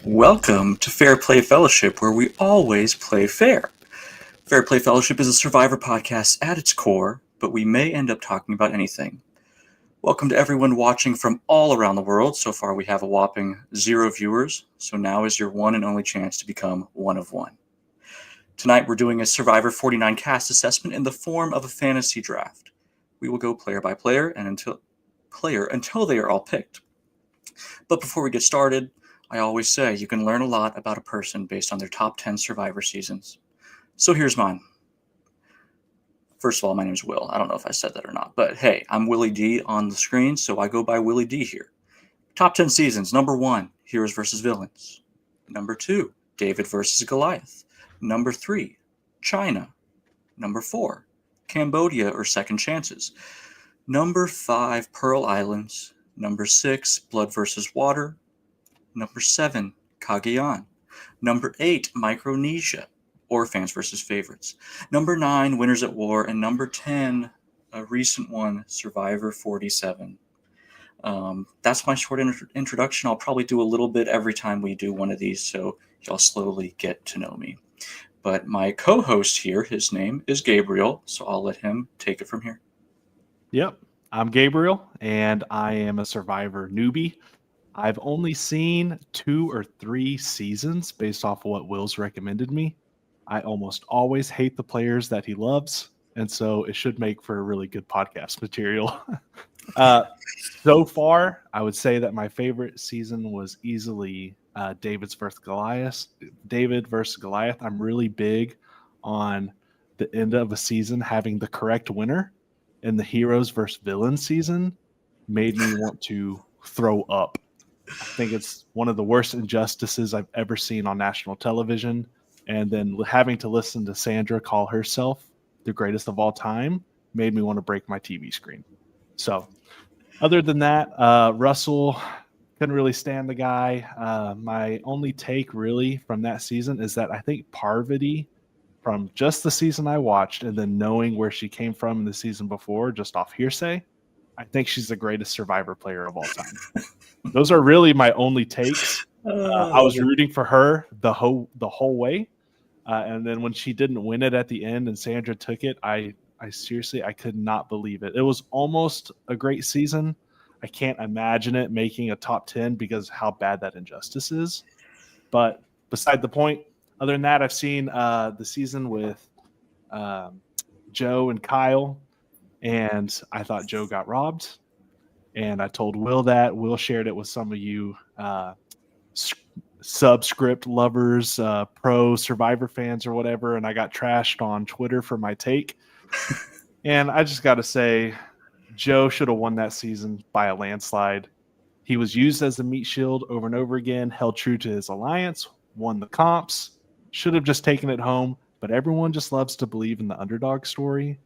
Welcome to Fair Play Fellowship, where we always play fair. Fair Play Fellowship is a Survivor podcast at its core, but we may end up talking about anything. Welcome to everyone watching from all around the world. So far, we have a whopping 0 viewers, so now is your one and only chance to become one of one. Tonight, we're doing a Survivor 49 cast assessment in the form of a fantasy draft. We will go player by player and until they are all picked. But before we get started, I always say you can learn a lot about a person based on their top 10 Survivor seasons. So here's mine. First of all, my name is Will. I don't know if I said that or not, but hey, I'm Willie D on the screen, so I go by Willie D here. Top 10 seasons. Number 1, Heroes vs. Villains. Number 2, David vs. Goliath. Number 3, China. Number 4, Cambodia or Second Chances. Number 5, Pearl Islands. Number 6, Blood vs. Water. Number 7, Cagayan. Number 8, Micronesia, or Fans versus Favorites. Number 9, Winners at War. And number 10, a recent one, Survivor 47. That's my short introduction. I'll probably do a little bit every time we do one of these, so y'all slowly get to know me. But my co-host here, his name is Gabriel, so I'll let him take it from here. Yep, I'm Gabriel, and I am a Survivor newbie. I've only seen 2 or 3 seasons based off of what Will's recommended me. I almost always hate the players that he loves, and so it should make for a really good podcast material. So far, I would say that my favorite season was easily David versus Goliath. I'm really big on the end of a season having the correct winner, and the Heroes versus Villains season made me want to throw up. I think it's one of the worst injustices I've ever seen on national television. And then having to listen to Sandra call herself the greatest of all time made me want to break my TV screen. So other than that, Russell couldn't really stand the guy. My only take really from that season is that I think Parvati, from just the season I watched and then knowing where she came from in the season before, just off hearsay, I think she's the greatest Survivor player of all time. Those are really my only takes. I was rooting for her the whole way, and then when she didn't win it at the end and Sandra took it, I seriously I could not believe it. It was almost a great season. I can't imagine it making a top 10 because how bad that injustice is. But beside the point, other than that, I've seen the season with Joe and Kyle, and I thought Joe got robbed. And I told Will that. Will shared it with some of you subscript lovers, pro Survivor fans or whatever, and I got trashed on Twitter for my take. And I just got to say, Joe should have won that season by a landslide. He was used as a meat shield over and over again, held true to his alliance, won the comps, should have just taken it home, but everyone just loves to believe in the underdog story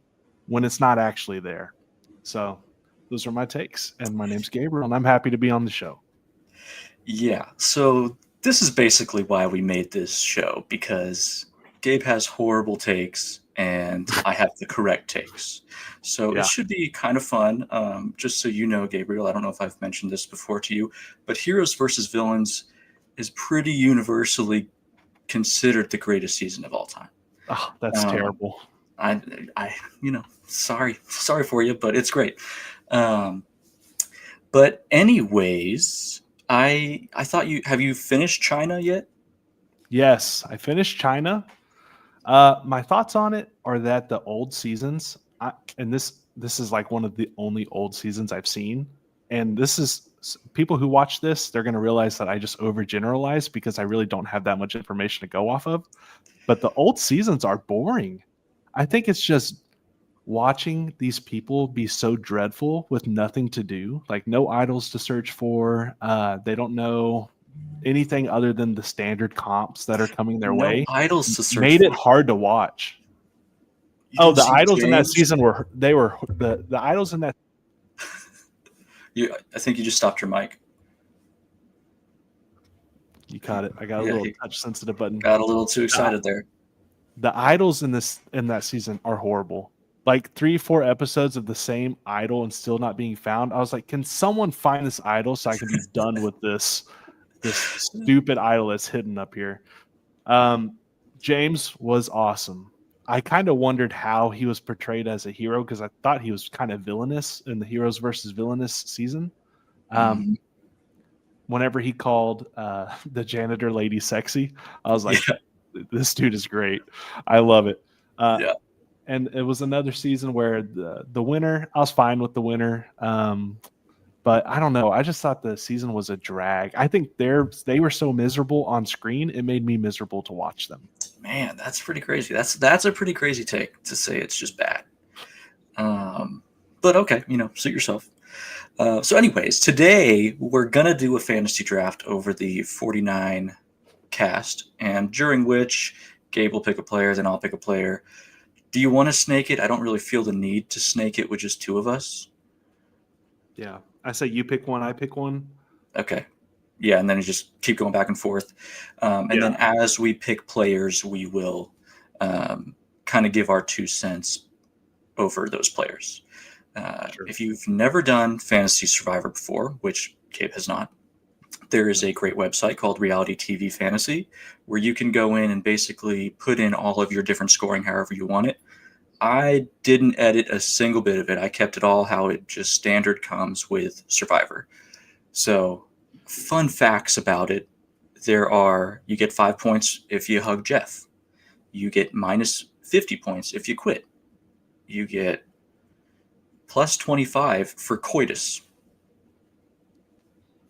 when it's not actually there. So those are my takes, and my name's Gabriel, and I'm happy to be on the show. Yeah, so this is basically why we made this show, because Gabe has horrible takes and I have the correct takes. So It should be kind of fun. Just so you know, Gabriel, I don't know if I've mentioned this before to you, but Heroes versus Villains is pretty universally considered the greatest season of all time. Oh, that's terrible. I sorry for you, but it's great. But anyways, I thought have you finished China yet? Yes, I finished China. My thoughts on it are that the old seasons, and this is like one of the only old seasons I've seen, and this is people who watch this, they're going to realize that I just overgeneralize because I really don't have that much information to go off of. But the old seasons are boring. I think it's just watching these people be so dreadful with nothing to do, like no idols to search for. They don't know anything other than the standard comps that are coming their way. Idols to search made for. It hard to watch. The idols in that season were the idols in that. I think you just stopped your mic. You caught it. I got a little touch sensitive button. Got a little too excited there. The idols in that season are horrible. Like 3-4 episodes of the same idol and still not being found. I was like, can someone find this idol so I can be done with this this stupid idol that's hidden up here. James was awesome. I kind of wondered how he was portrayed as a hero because I thought he was kind of villainous in the Heroes versus Villainous season. Mhm. Whenever he called the janitor lady sexy, I was like, this dude is great. I love it. Yeah. And it was another season where the winner, I was fine with the winner. But I don't know. I just thought the season was a drag. I think they were so miserable on screen, it made me miserable to watch them. Man, that's pretty crazy. That's a pretty crazy take to say it's just bad. But okay, suit yourself. So anyways, today we're going to do a fantasy draft over the 49 cast, and during which Gabe will pick a player, then I'll pick a player. Do you want to snake it? I don't really feel the need to snake it with just two of us. Yeah. I say you pick one, I pick one. Okay. Yeah, and then you just keep going back and forth. And then as we pick players, we will kind of give our 2 cents over those players. Sure. If you've never done Fantasy Survivor before, which Gabe has not, there is a great website called Reality TV Fantasy where you can go in and basically put in all of your different scoring however you want it. I didn't edit a single bit of it. I kept it all how it just standard comes with Survivor. So, fun facts about it. You get 5 points if you hug Jeff. You get minus 50 points if you quit. You get plus 25 for coitus.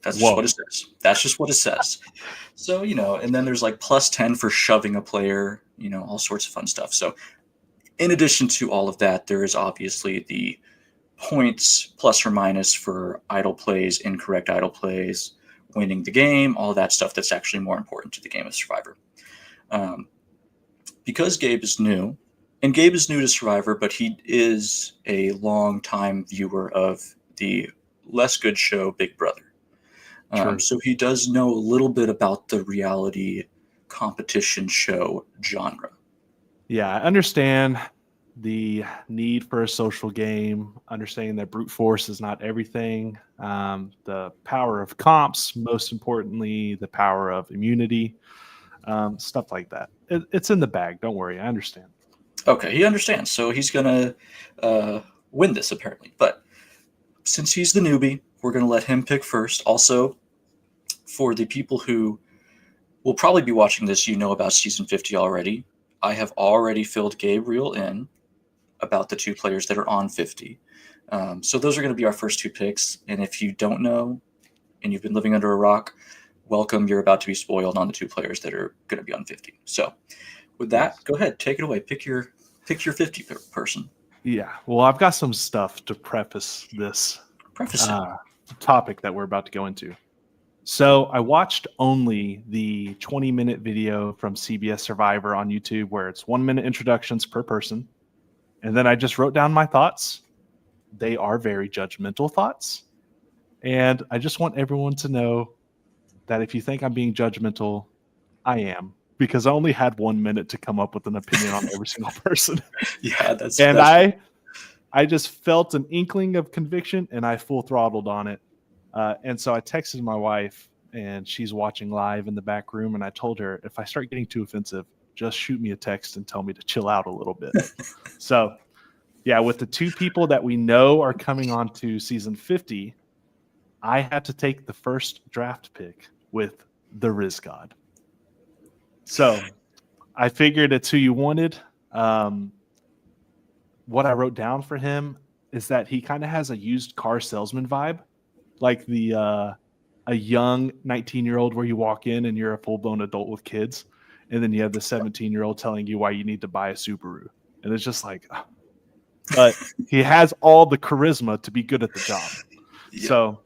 That's just what it says. That's just what it says. So, and then there's like plus 10 for shoving a player, all sorts of fun stuff. So, in addition to all of that, there is obviously the points plus or minus for idle plays, incorrect idle plays, winning the game, all that stuff that's actually more important to the game of Survivor. Because Gabe is new, and Gabe is new to Survivor, but he is a long-time viewer of the less good show Big Brother. So he does know a little bit about the reality competition show genre. Yeah, I understand the need for a social game, understanding that brute force is not everything, the power of comps, most importantly, the power of immunity, stuff like that. It's in the bag. Don't worry. I understand. Okay, he understands. So he's going to win this, apparently. But since he's the newbie, we're going to let him pick first. Also, for the people who will probably be watching this, about Season 50 already. I have already filled Gabriel in about the 2 players that are on 50. So those are going to be our first 2 picks. And if you don't know and you've been living under a rock, welcome. You're about to be spoiled on the 2 players that are going to be on 50. So with that, Go ahead. Take it away. Pick your 50 person. Yeah. Well, I've got some stuff to preface this topic that we're about to go into. So I watched only the 20-minute video from CBS Survivor on YouTube where it's 1-minute introductions per person. And then I just wrote down my thoughts. They are very judgmental thoughts. And I just want everyone to know that if you think I'm being judgmental, I am. Because I only had 1 minute to come up with an opinion on every single person. Yeah, that's I just felt an inkling of conviction and I full throttled on it. And so I texted my wife and she's watching live in the back room. And I told her, if I start getting too offensive, just shoot me a text and tell me to chill out a little bit. So yeah, with the 2 people that we know are coming on to season 50, I had to take the first draft pick with the Riz God. So I figured it's who you wanted. What I wrote down for him is that he kind of has a used car salesman vibe, like a young 19-year-old where you walk in and you're a full-blown adult with kids, and then you have the 17-year-old telling you why you need to buy a Subaru. And it's just like, but he has all the charisma to be good at the job. Yeah. So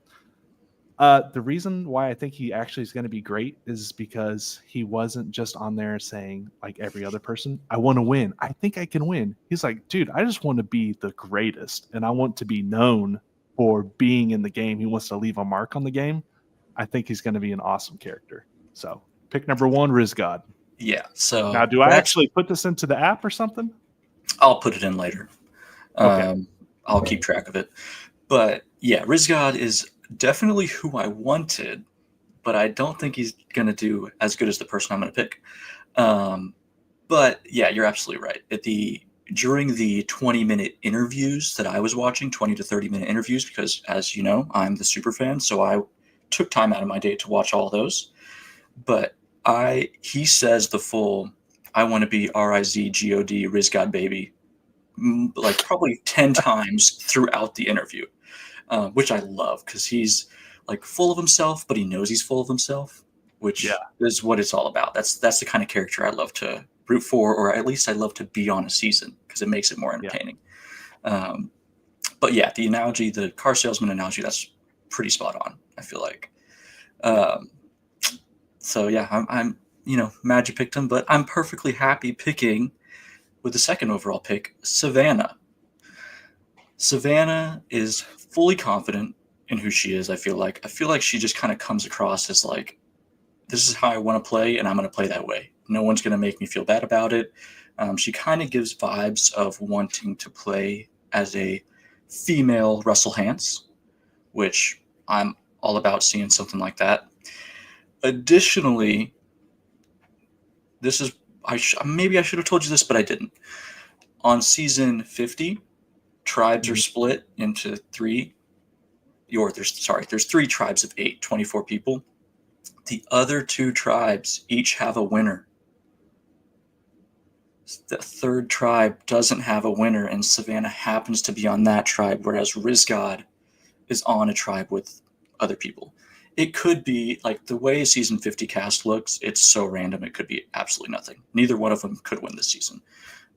the reason why I think he actually is going to be great is because he wasn't just on there saying, like every other person, I want to win. I think I can win. He's like, dude, I just want to be the greatest. And I want to be known for being in the game. He wants to leave a mark on the game. I think he's going to be an awesome character. So pick number 1, Riz God. Yeah. So now, do I actually put this into the app or something? I'll put it in later. Okay. I'll keep track of it. But yeah, Riz God is definitely who I wanted, but I don't think he's going to do as good as the person I'm going to pick. But yeah, you're absolutely right. During the 20-minute interviews that I was watching, 20 to 30-minute interviews, because as you know, I'm the super fan, so I took time out of my day to watch all those. But he says the full, I want to be RIZGOD, Rizgod baby, like probably 10 times throughout the interview, which I love because he's like full of himself, but he knows he's full of himself, which is what it's all about. That's the kind of character I love to root for, or at least I love to be on a season because it makes it more entertaining. But yeah, the car salesman analogy, that's pretty spot on, I feel like. So yeah, I'm mad you picked him, but I'm perfectly happy picking with the second overall pick, Savannah. Savannah is fully confident in who she is. I feel like she just kind of comes across as like, this is how I want to play, and I'm going to play that way. No one's going to make me feel bad about it. She kind of gives vibes of wanting to play as a female Russell Hantz, which I'm all about seeing something like that. Additionally, maybe I should have told you this, but I didn't. On season 50, tribes are split into three. There's 3 tribes of 8, 24 people. The other 2 tribes each have a winner. The third tribe doesn't have a winner, and Savannah happens to be on that tribe, whereas Rizgod is on a tribe with other people. It could be like the way season 50 cast looks, it's so random, it could be absolutely nothing. Neither one of them could win this season.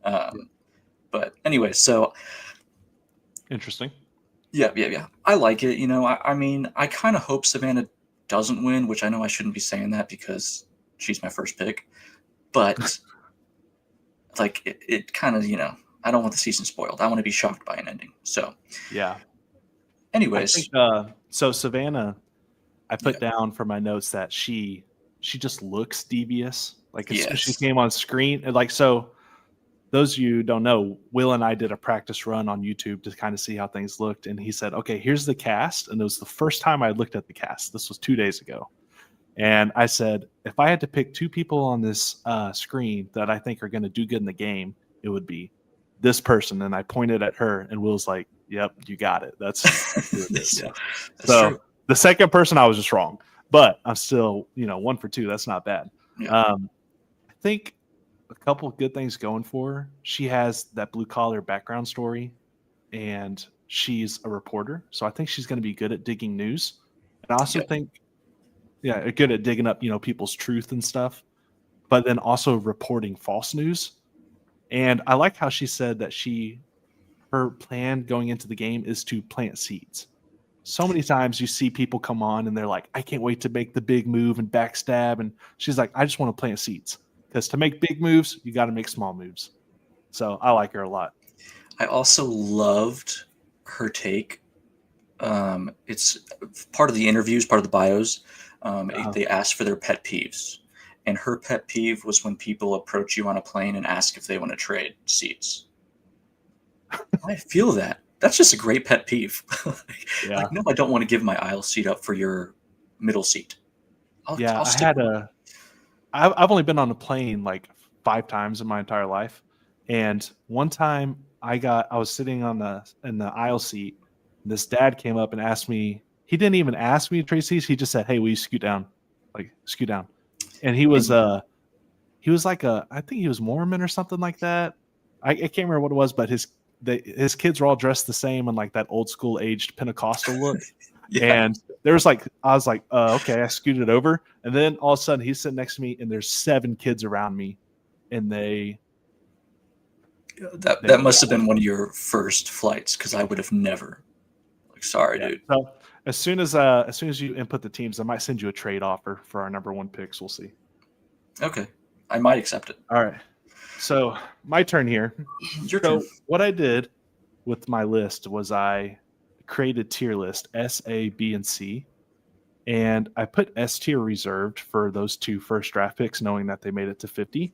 But anyway, so interesting. Yeah. I like it. I mean, I kind of hope Savannah doesn't win, which I know I shouldn't be saying that because she's my first pick. But like it kind of, I don't want the season spoiled. I want to be shocked by an ending. So yeah. Anyways, I think, so Savannah, I put down for my notes that she just looks devious. Like as soon as she came on screen, like so. Those of you who don't know, Will and I did a practice run on YouTube to kind of see how things looked. And he said, okay, here's the cast. And it was the first time I looked at the cast. This was 2 days ago. And I said, if I had to pick 2 people on this screen that I think are going to do good in the game, it would be this person. And I pointed at her, and Will's like, yep, you got it. That's who it is. Yeah, that's so true. The second person, I was just wrong. But I'm still, 1 for 2. That's not bad. Yeah. I think a couple of good things going for her. She has that blue collar background story, and she's a reporter, so I think she's going to be good at digging news. And I also think, good at digging up people's truth and stuff, but then also reporting false news. And I like how she said that her plan going into the game is to plant seeds. So many times you see people come on and they're like, I can't wait to make the big move and backstab, and she's like, I just want to plant seeds. Because to make big moves, you got to make small moves. So I like her a lot. I also loved her take. It's part of the interviews, part of the bios. They asked for their pet peeves. And her pet peeve was when people approach you on a plane and ask if they want to trade seats. I feel that. That's just a great pet peeve. Like, no, I don't want to give my aisle seat up for your middle seat. I've only been on a plane like 5 times in my entire life, and one time I was sitting in the aisle seat. And this dad came up and asked me. He didn't even ask me to trade seats. He just said, "Hey, will you scoot down?" Like scoot down. And he was like I think he was Mormon or something like that. I can't remember what it was, but his kids were all dressed the same in like that old school aged Pentecostal look. And there was I was like, okay, I scooted over. And then all of a sudden he's sitting next to me and there's 7 kids around me. And that must have been one of your first flights, because I would have never. Like, sorry, dude. So as soon as you input the teams, I might send you a trade offer for our number 1 picks. We'll see. Okay. I might accept it. All right. So my turn here. Your turn. What I did with my list was I created tier list S, A, B, and C. And I put S tier reserved for those 2 first draft picks, knowing that they made it to 50.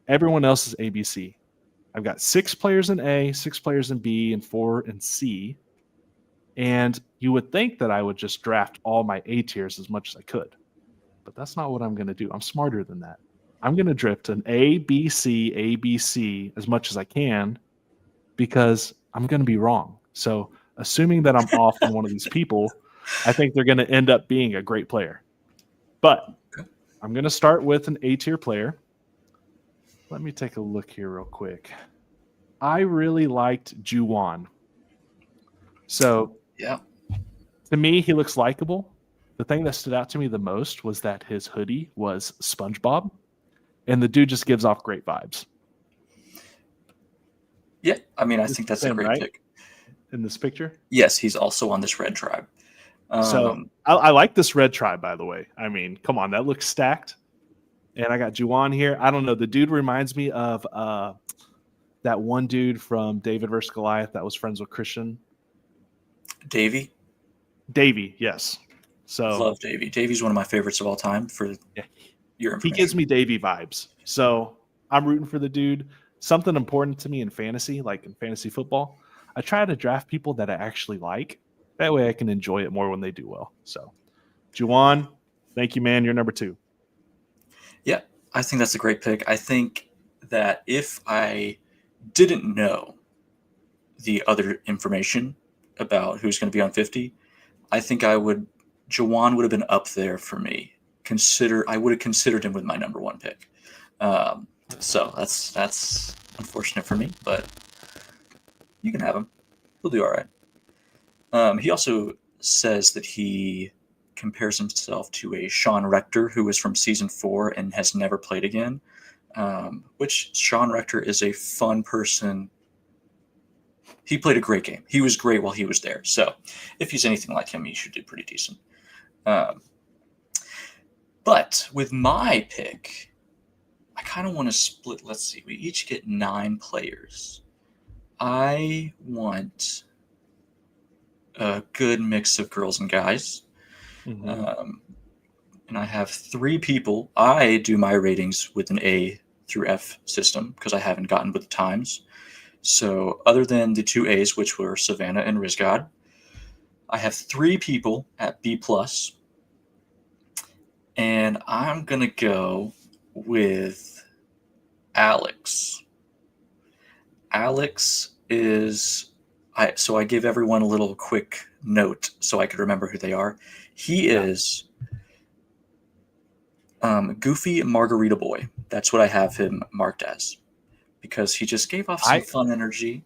Everyone else is ABC. I've got 6 players in A, 6 players in B, and 4 in C. And you would think that I would just draft all my A tiers as much as I could. but that's not what I'm going to do. I'm smarter than that. I'm going to drift an A, B, C, A, B, C as much as I can because I'm going to be wrong. So, assuming that I'm off on one of these people, I think they're going to end up being a great player. But I'm going to start with an A tier player. Let me take a look here real quick. I really liked Juwan. So, Yeah. to me, he looks likable. The thing that stood out to me the most was that his hoodie was SpongeBob, and the dude just gives off great vibes. Yeah, I mean, I think that's a great pick. In this picture? Yes, he's also on this red tribe. So I like this red tribe, by the way. I mean, come on, that looks stacked. And I got Juwan here. I don't know. The dude reminds me of that one dude from David vs. Goliath that was friends with Christian. Davey, yes. So love Davey. Davey's one of my favorites of all time. For your information, he gives me Davey vibes. So I'm rooting for the dude. Something important to me in fantasy, like in fantasy football, I try to draft people that I actually like. That way I can enjoy it more when they do well. So, Juwan, thank you, man. You're number 2. Yeah, I think that's a great pick. I think that if I didn't know the other information about who's going to be on 50, I think Juwan would have been up there for me. I would have considered him with my number 1 pick. So that's unfortunate for me, but you can have him. He'll do all right. He also says that he compares himself to a Sean Rector, who is from season 4 and has never played again. Which Sean Rector is a fun person. He played a great game. He was great while he was there. So if he's anything like him, he should do pretty decent. But with my pick, I kind of want to split. Let's see. We each get 9 players. I want a good mix of girls and guys. Mm-hmm. And I have 3 people. I do my ratings with an A through F system because I haven't gotten with the times. So other than the 2 A's, which were Savannah and Rizgod, I have 3 people at B+. And I'm going to go with Alex. Alex is... So I give everyone a little quick note so I could remember who they are. He is Goofy Margarita Boy. That's what I have him marked as because he just gave off some fun energy.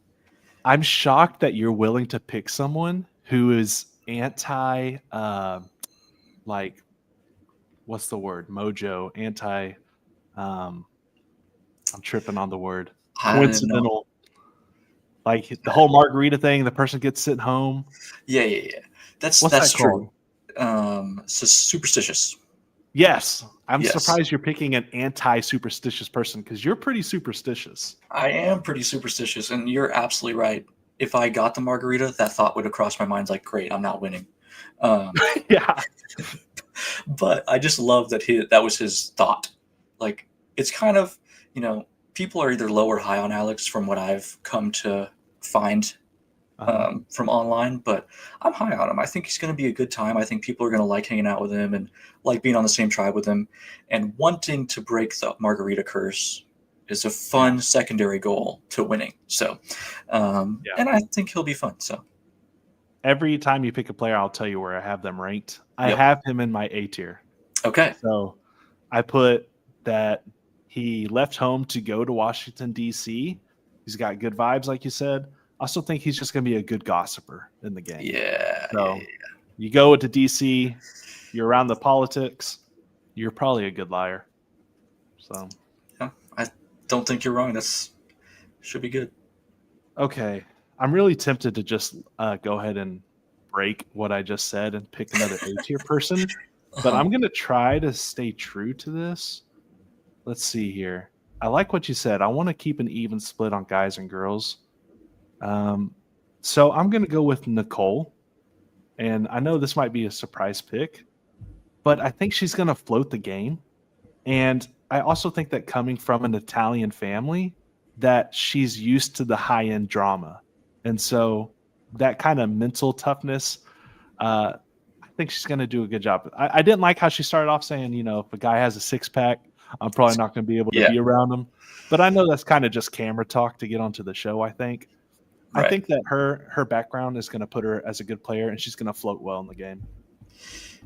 I'm shocked that you're willing to pick someone who is anti, like, what's the word? Mojo, anti, I'm tripping on the word. Coincidental. Like the whole margarita thing, the person gets sent home. Yeah. That's true. Superstitious. Yes. I'm surprised you're picking an anti-superstitious person because you're pretty superstitious. I am pretty superstitious, and you're absolutely right. If I got the margarita, that thought would have crossed my mind like, great, I'm not winning. Yeah. But I just love that that was his thought. Like, it's kind of, people are either low or high on Alex from what I've come to find from online, but I'm high on him. I think he's going to be a good time. I think people are going to like hanging out with him and like being on the same tribe with him, and wanting to break the margarita curse is a fun secondary goal to winning. So, and I think he'll be fun. So every time you pick a player, I'll tell you where I have them ranked. I have him in my A tier. Okay. So I put that he left home to go to Washington, D.C. He's got good vibes, like you said. I also think he's just going to be a good gossiper in the game. Yeah. So you go to D.C., you're around the politics, you're probably a good liar. So yeah, I don't think you're wrong. Should be good. Okay. I'm really tempted to just go ahead and break what I just said and pick another A tier person, but I'm going to try to stay true to this. Let's see here. I like what you said. I want to keep an even split on guys and girls. So I'm going to go with Nicole. And I know this might be a surprise pick, but I think she's going to float the game. And I also think that coming from an Italian family, that she's used to the high-end drama. And so that kind of mental toughness, I think she's going to do a good job. I didn't like how she started off saying, if a guy has a six pack, I'm probably not going to be able to Yeah. be around him. But I know that's kind of just camera talk to get onto the show. I think Right. that her background is going to put her as a good player, and she's going to float well in the game.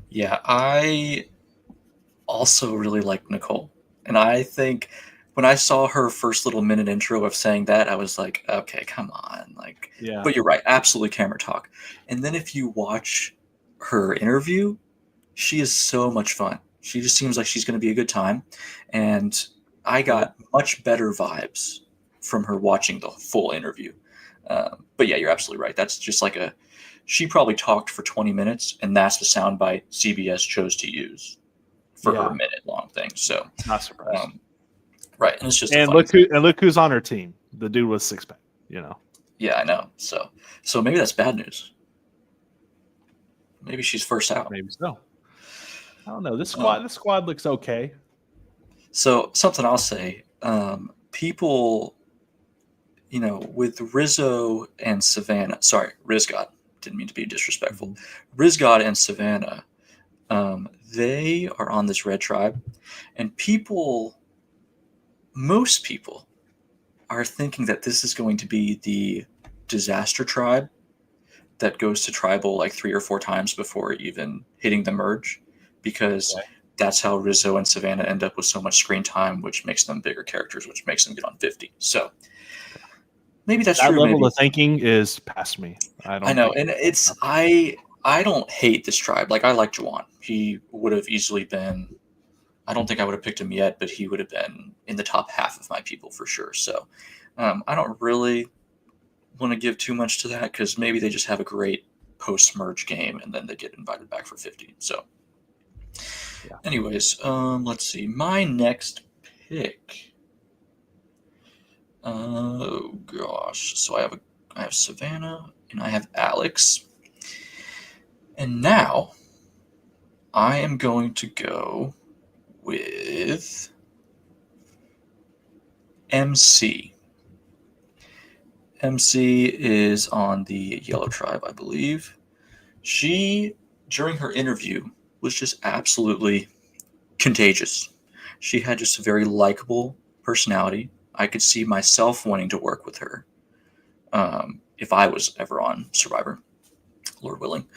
Yeah, I also really like Nicole. And I think when I saw her first little minute intro of saying that, I was like, okay, come on. Yeah. But you're right, absolutely camera talk. And then if you watch her interview, she is so much fun. She just seems like she's going to be a good time. And I got much better vibes from her watching the full interview. But yeah, you're absolutely right. That's just she probably talked for 20 minutes, and that's the soundbite CBS chose to use for her minute-long thing. So, not surprised. Right, and it's just look who's on her team. The dude was six pack. Yeah, I know. So maybe that's bad news. Maybe she's first out. Maybe so. I don't know. This squad looks okay. So something I'll say, people, with Rizzo and Savannah. Sorry, Rizgod. Didn't mean to be disrespectful. Rizgod and Savannah, they are on this red tribe, and most people are thinking that this is going to be the disaster tribe that goes to tribal like 3 or 4 times before even hitting the merge, because that's how Rizzo and Savannah end up with so much screen time, which makes them bigger characters, which makes them get on 50. So maybe that's that true. Level of thinking is past me. I know, and it's I don't hate this tribe. Like, I like Juwan. He would have easily been. I don't think I would have picked him yet, but he would have been in the top half of my people for sure. So I don't really want to give too much to that, because maybe they just have a great post-merge game and then they get invited back for 50. So anyways, let's see. My next pick. Oh gosh. So I have Savannah and I have Alex. And now I am going to go with MC. MC is on the Yellow Tribe, I believe. She, during her interview, was just absolutely contagious. She had just a very likable personality. I could see myself wanting to work with her if I was ever on Survivor, Lord willing.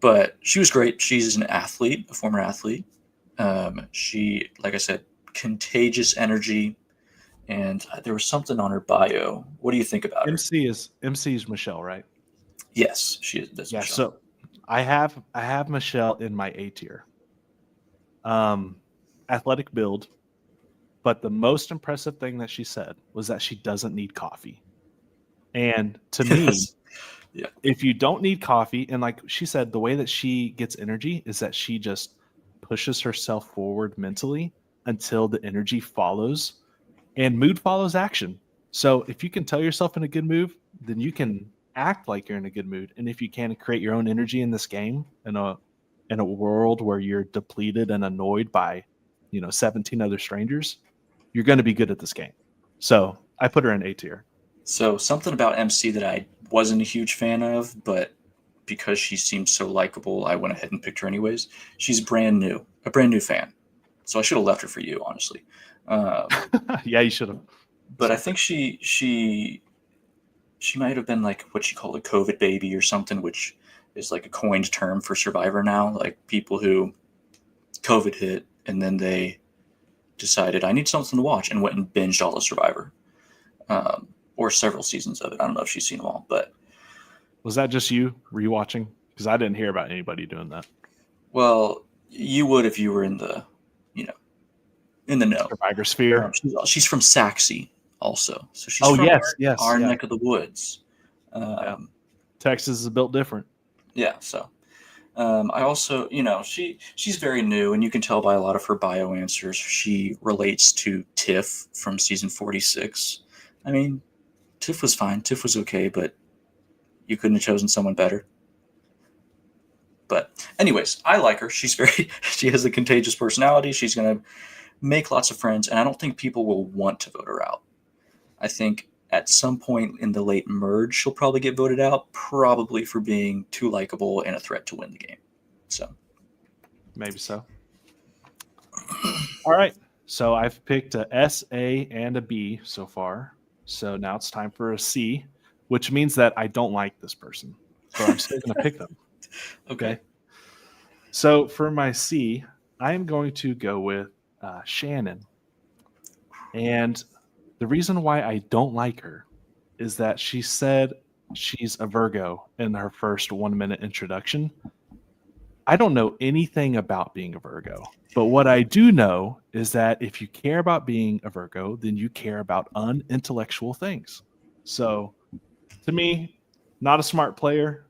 But she was great. She's an athlete, a former athlete. She, like I said, contagious energy. And there was something on her bio. What do you think about her? MC is Michelle, right? Yes, she is. That's Michelle. So I have Michelle in my A tier. Athletic build, but the most impressive thing that she said was that she doesn't need coffee. And to me, if you don't need coffee, and like she said, the way that she gets energy is that she just pushes herself forward mentally until the energy follows. And mood follows action. So if you can tell yourself in a good mood, then you can act like you're in a good mood. And if you can create your own energy in this game, in a world where you're depleted and annoyed by, 17 other strangers, you're going to be good at this game. So I put her in A tier. So something about MC that I wasn't a huge fan of, but because she seemed so likable, I went ahead and picked her anyways. She's a brand new fan. So I should have left her for you, honestly. Yeah, you should have. But I think she might have been like what she called a COVID baby or something, which is like a coined term for Survivor now. Like people who COVID hit and then they decided I need something to watch and went and binged all of Survivor, or several seasons of it. I don't know if she's seen them all, but was that just you rewatching? Because I didn't hear about anybody doing that. Well, you would if you were in the know. Survivor sphere. She's from Saxe also. So she's from our neck of the woods. Texas is built different. Yeah. So I also, she's very new, and you can tell by a lot of her bio answers, she relates to Tiff from season 46. I mean, Tiff was fine. Tiff was okay, but you couldn't have chosen someone better. But anyways, I like her. She has a contagious personality. She's going to make lots of friends, and I don't think people will want to vote her out. I think at some point in the late merge, she'll probably get voted out, probably for being too likable and a threat to win the game. So Maybe so. All right. So I've picked a S, A, and a B so far. So now it's time for a C, which means that I don't like this person. But I'm still going to pick them. okay. So for my C, I am going to go with Shannon. And the reason why I don't like her is that she said she's a Virgo in her first 1 minute introduction. I don't know anything about being a Virgo, but what I do know is that if you care about being a Virgo, then you care about unintellectual things. So to me, not a smart player,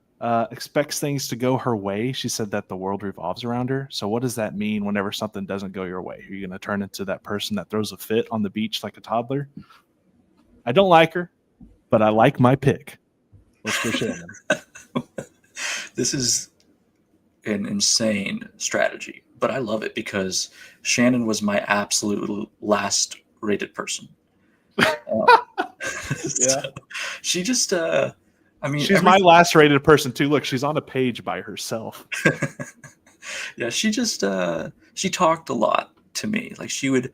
expects things to go her way. She said that the world revolves around her. So what does that mean whenever something doesn't go your way? Are you going to turn into that person that throws a fit on the beach like a toddler? I don't like her, but I like my pick. Let's go Shannon. This is an insane strategy, but I love it because Shannon was my absolute last rated person. So she just, I mean, She's my last rated person too. Look, she's on a page by herself. Yeah, she just, she talked a lot to me. Like she would,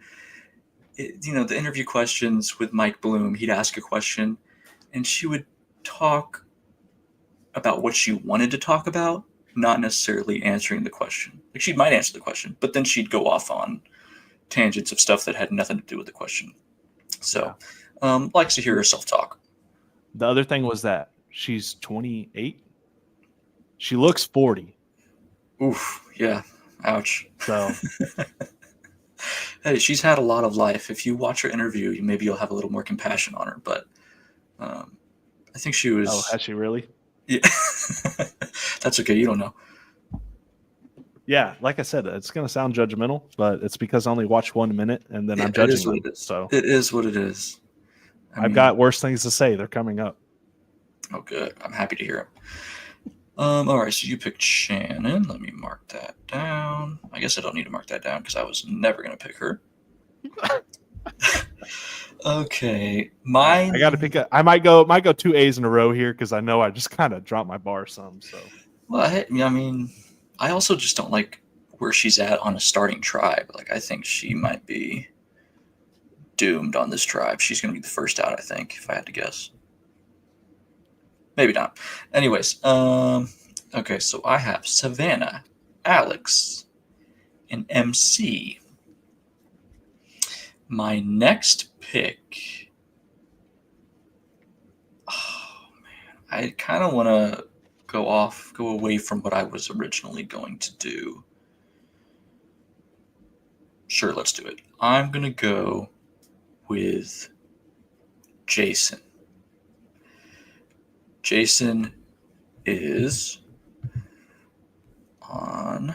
the interview questions with Mike Bloom, he'd ask a question and she would talk about what she wanted to talk about, not necessarily answering the question. Like she might answer the question, but then she'd go off on tangents of stuff that had nothing to do with the question. So, likes to hear herself talk. The other thing was that she's 28. She looks 40. Oof, yeah, ouch. So Hey, she's had a lot of life. If you watch her interview, maybe you'll have a little more compassion on her. But I think she was. Oh, has she really? Yeah, that's okay. You don't know. Yeah, like I said, it's going to sound judgmental, but it's because I only watched 1 minute and then I'm It is judging what them. it is. So It is what it is. I've got worse things to say. They're coming up. Oh, good. I'm happy to hear it. All right, so you picked Shannon. Let me mark that down. I guess I don't need to mark that down because I was never going to pick her. Okay, mine. I got to pick. I might go 2 A's in a row here because I know I just kind of dropped my bar some. So Well, I mean, I also just don't like where she's at on a starting tribe. Like, I think she might be doomed on this tribe. She's going to be the first out, I think, if I had to guess. Maybe not. Anyways, okay, so I have Savannah, Alex, and MC. My next pick. Oh man, I kind of want to go away from what I was originally going to do. Sure, let's do it. I'm gonna go with Jason. Jason is on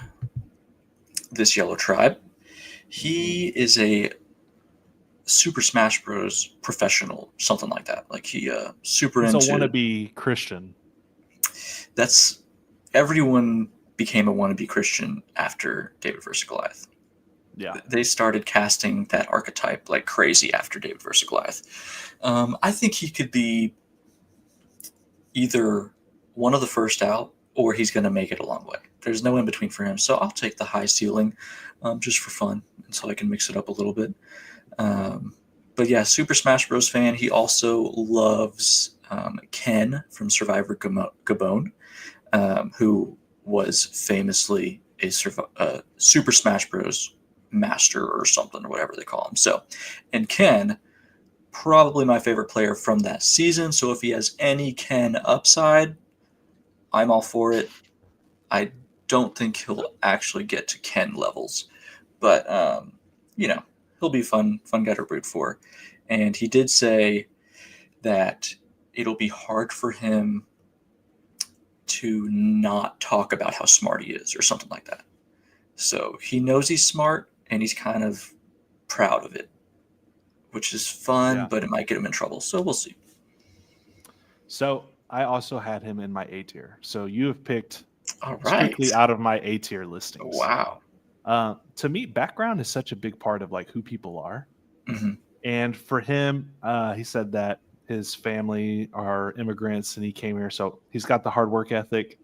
this yellow tribe. He is a Super Smash Bros. Professional, something like that. Like he super he's into. a wannabe Christian. That's everyone became a wannabe Christian after David vs. Goliath. Yeah, They started casting that archetype like crazy after David vs. Goliath. I think he could be either one of the first out or he's going to make it a long way. There's no in between for him. So I'll take the high ceiling just for fun and so I can mix it up a little bit. But yeah, Super Smash Bros. Fan. He also loves Ken from Survivor Gabon, who was famously a Super Smash Bros. Master or something or whatever they call him. So, and Ken, probably my favorite player from that season. So if he has any Ken upside, I'm all for it. I don't think he'll actually get to Ken levels, but he'll be fun guy to root for. And he did say that it'll be hard for him to not talk about how smart he is or something like that. So he knows he's smart and he's kind of proud of it, which is fun, but it might get him in trouble. So we'll see. So I also had him in my A tier. So you have picked All right. strictly out of my A tier listings. Wow. To me, background is such a big part of like who people are. Mm-hmm. And for him, he said that his family are immigrants and he came here, so he's got the hard work ethic.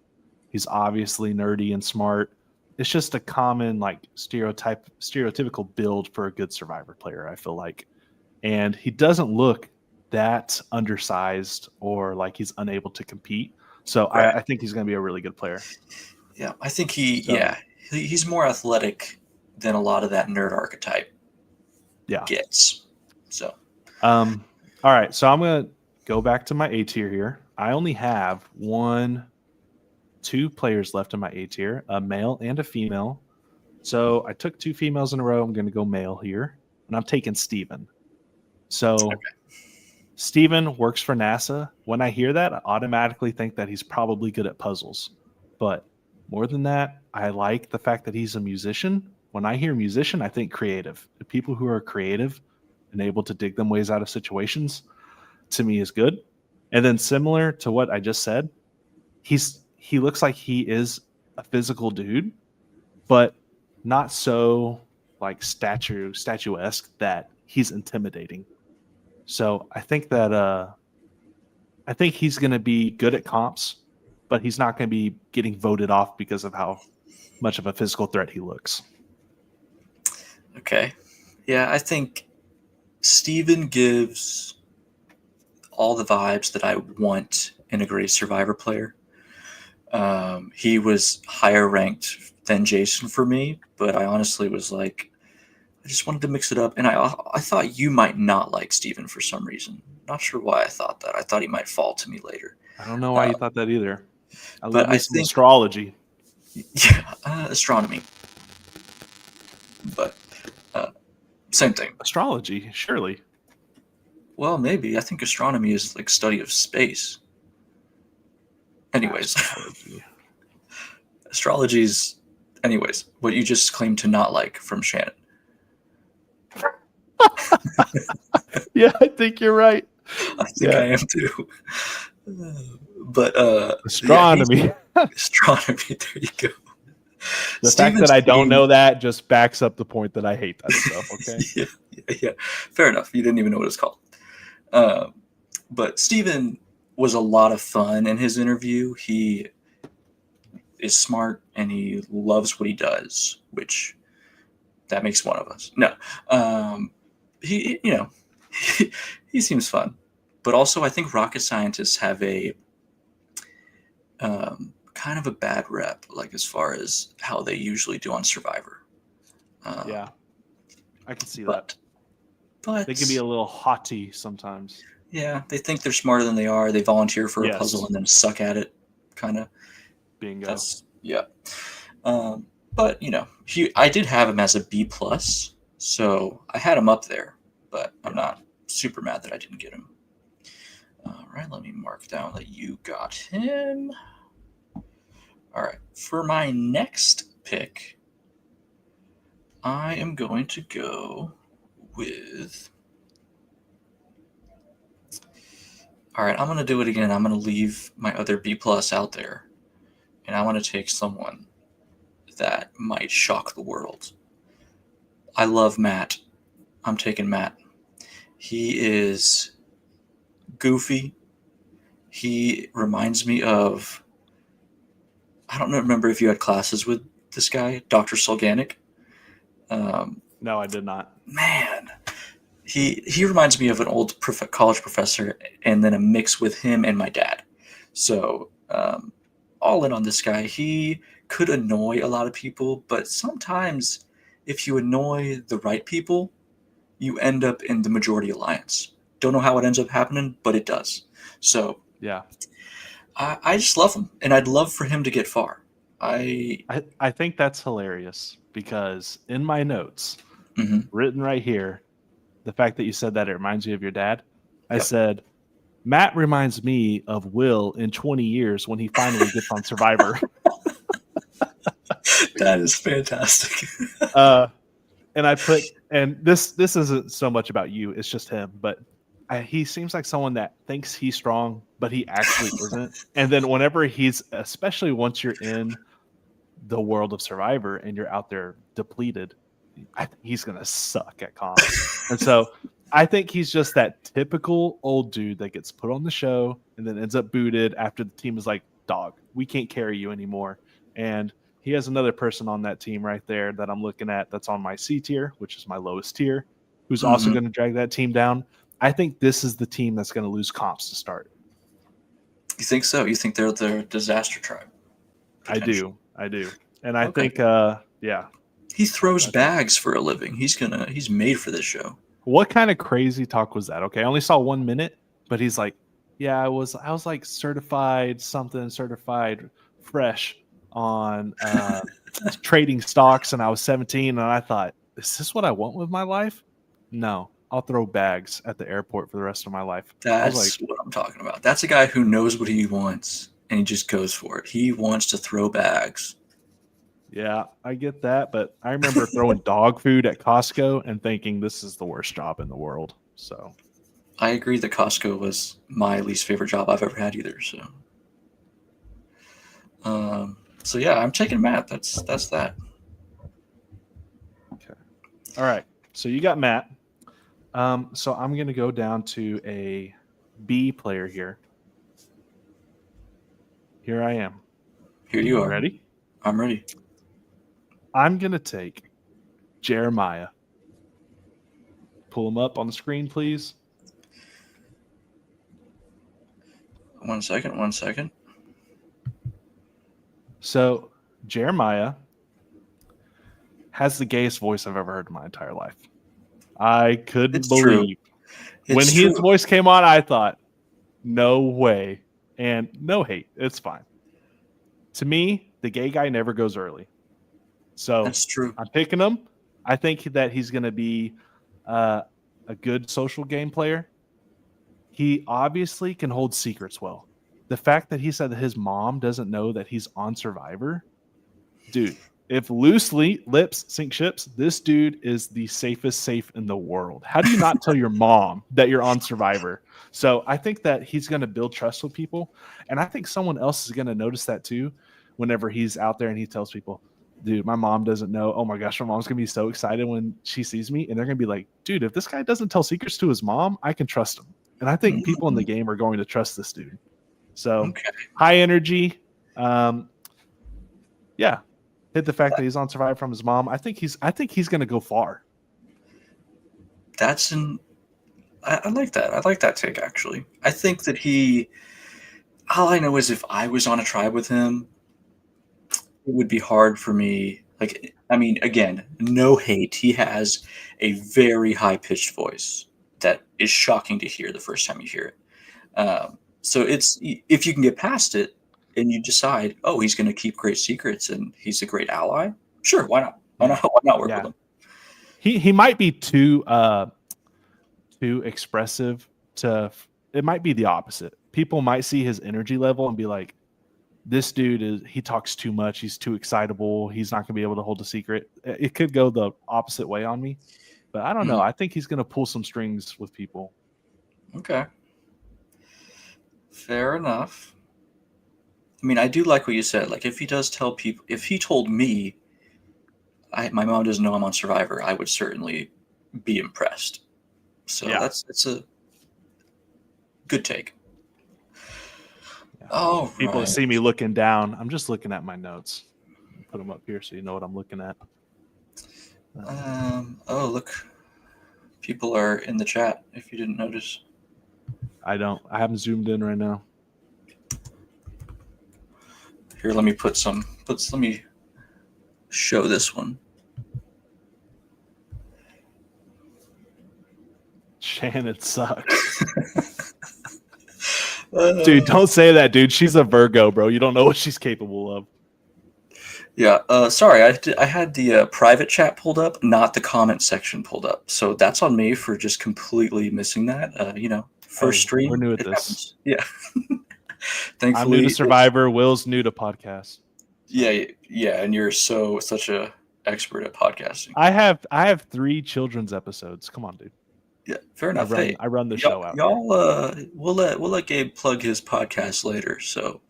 He's obviously nerdy and smart. It's just a common like stereotypical build for a good Survivor player, I feel like. And he doesn't look that undersized or like he's unable to compete. So Right. I think he's going to be a really good player. Yeah, I think So- he's more athletic than a lot of that nerd archetype Yeah. gets. So, All right. So I'm going to go back to my A tier here. I only have two players left in my A tier, a male and a female. So I took two females in a row. I'm going to go male here, and I'm taking Steven. So Steven works for NASA. When I hear that, I automatically think that he's probably good at puzzles. But more than that, I like the fact that he's a musician. When I hear musician, I think creative. The people who are creative and able to dig them ways out of situations, to me, is good. And then similar to what I just said, he looks like he is a physical dude, but not so like statuesque that he's intimidating. So I think that I think he's going to be good at comps, but he's not going to be getting voted off because of how much of a physical threat he looks. okay. Yeah, I think Steven gives all the vibes that I want in a great Survivor player. He was higher ranked than Jason for me, but I honestly was like, I just wanted to mix it up. And I thought you might not like Steven for some reason. Not sure why I thought that. I thought he might fall to me later. I don't know why you thought that either. I but love me I some think- astrology. Yeah, astronomy. But same thing. Astrology, surely. Well, maybe. I think astronomy is like study of space. Anyways, Astrology. astrology's anyways, what you just claimed to not like from Shannon. Yeah, I think you're right. I think Yeah. I am too. But Astronomy. yeah, astronomy, there you go. The Steven's fact that I don't team- know that just backs up the point that I hate that stuff. Okay. yeah. Fair enough. You didn't even know what it's called. But Steven was a lot of fun in his interview. He is smart and he loves what he does, which that makes one of us. No, he he seems fun, but also I think rocket scientists have a kind of a bad rep, like as far as how they usually do on Survivor. Yeah. I can see that. But They can be a little haughty sometimes. yeah, they think they're smarter than they are. They volunteer for a Yes. puzzle and then suck at it, kind of. Bingo. That's yeah. But I did have him as a B plus, so I had him up there. But I'm not super mad that I didn't get him. All right, let me mark down that you got him. All right, for my next pick, I am going to go with. All right, I'm going to do it again. I'm going to leave my other B plus out there, and I want to take someone that might shock the world. I love Matt. I'm taking Matt. He is goofy. He reminds me of. I don't remember if you had classes with this guy, Dr. Solganic. No, I did not. Man, he reminds me of an old college professor, and then a mix with him and my dad. So all in on this guy. He could annoy a lot of people, but sometimes if you annoy the right people, you end up in the majority alliance. Don't know how it ends up happening, but it does. So Yeah. I just love him, and I'd love for him to get far. I think that's hilarious because in my notes, Mhm. written right here, the fact that you said that it reminds you of your dad, I Yep. said, Matt reminds me of Will in 20 years when he finally gets on Survivor. That is fantastic. And I put, and this isn't so much about you, it's just him, but he seems like someone that thinks he's strong, but he actually isn't. And then whenever especially once you're in the world of Survivor and you're out there depleted, I think he's going to suck at comps. And so I think he's just that typical old dude that gets put on the show and then ends up booted after the team is like, dog, we can't carry you anymore. And he has another person on that team right there that I'm looking at that's on my C tier, which is my lowest tier, who's also Mhm. going to drag that team down. I think this is the team that's going to lose comps to start. You think so? You think they're the disaster tribe? I Potentially. do. And I Okay. think, yeah. He throws bags for a living. He's made for this show. What kind of crazy talk was that? Okay, I only saw 1 minute, but he's like, yeah, I was like certified fresh on trading stocks, and I was 17, and I thought, is this what I want with my life? No, I'll throw bags at the airport for the rest of my life. I was That's like, what I'm talking about. That's a guy who knows what he wants and he just goes for it. He wants to throw bags. yeah, I get that, but I remember throwing dog food at Costco and thinking this is the worst job in the world. So I agree that Costco was my least favorite job I've ever had either. So yeah, I'm taking Matt. That's that. okay, all right. So you got Matt. So I'm gonna go down to a B player here. Here I am. Here you are. Ready? I'm ready. I'm gonna take Jeremiah. Pull him up on the screen, please. 1 second. 1 second. So Jeremiah has the gayest voice I've ever heard in my entire life. I couldn't It's true. believe when It's his true. voice came on. I thought, no way, and no hate. It's fine. To me, the gay guy never goes early. So That's true. I'm picking him. I think that he's going to be a good social game player. He obviously can hold secrets well. The fact that he said that his mom doesn't know that he's on Survivor, dude, if loose lips sink ships, this dude is the safest safe in the world. How do you not tell your mom that you're on Survivor? So I think that he's going to build trust with people. And I think someone else is going to notice that too whenever he's out there and he tells people, dude, my mom doesn't know. Oh my gosh, my mom's going to be so excited when she sees me. And they're going to be like, dude, if this guy doesn't tell secrets to his mom, I can trust him. And I think people in the game are going to trust this dude. So Okay. high energy. Yeah. Hit the fact that he's on Survivor from his mom. I think he's going to go far. I like that. I like that take, actually. I think that all I know is if I was on a tribe with him, it would be hard for me. Like, I mean, again, no hate. He has a very high-pitched voice that is shocking to hear the first time you hear it. So if you can get past it and you decide, oh, he's going to keep great secrets and he's a great ally, sure, why not? Why not work with him? He might be too expressive it might be the opposite. People might see his energy level and be like, this dude he talks too much, he's too excitable, he's not going to be able to hold a secret. It could go the opposite way on me, but I don't know. I think he's going to pull some strings with people. Okay, fair enough. I mean, I do like what you said. Like, if he does tell people, if he told me my mom doesn't know I'm on Survivor, I would certainly be impressed. So Yeah. that's a good take. Yeah. Oh, People see me looking down. I'm just looking at my notes. Put them up here so you know what I'm looking at. Oh, look. People are in the chat, if you didn't notice. I haven't zoomed in right now. Here, let me let me show this one. Shannon sucks. Dude, don't say that, dude. She's a Virgo, bro. You don't know what she's capable of. Yeah, sorry, I had the private chat pulled up, not the comment section pulled up. So that's on me for just completely missing that. First stream. We're new at this. Yeah. Thankfully, I'm new to Survivor. Will's new to podcast. Yeah, and you're such a expert at podcasting. I have 3 children's episodes. Come on, dude. Yeah, fair enough. I run the show out. Y'all, we'll let Gabe plug his podcast later, so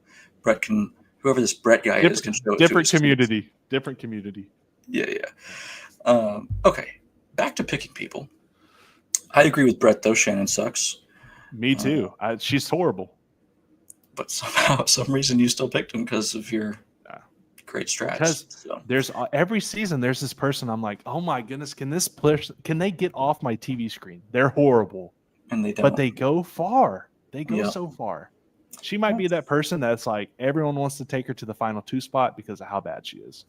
Brett can. Whoever this Brett guy is can show it different community. Different community. Yeah. Okay, back to picking people. I agree with Brett though. Shannon sucks, Me too. She's horrible. but somehow, some reason, you still picked him because of your great strats. Because So. there's every season there's this person I'm like, oh my goodness, can they get off my TV screen? They're horrible, And they don't. but they go far. They go so far. She might be that person that's like everyone wants to take her to the final 2 spot because of how bad she is.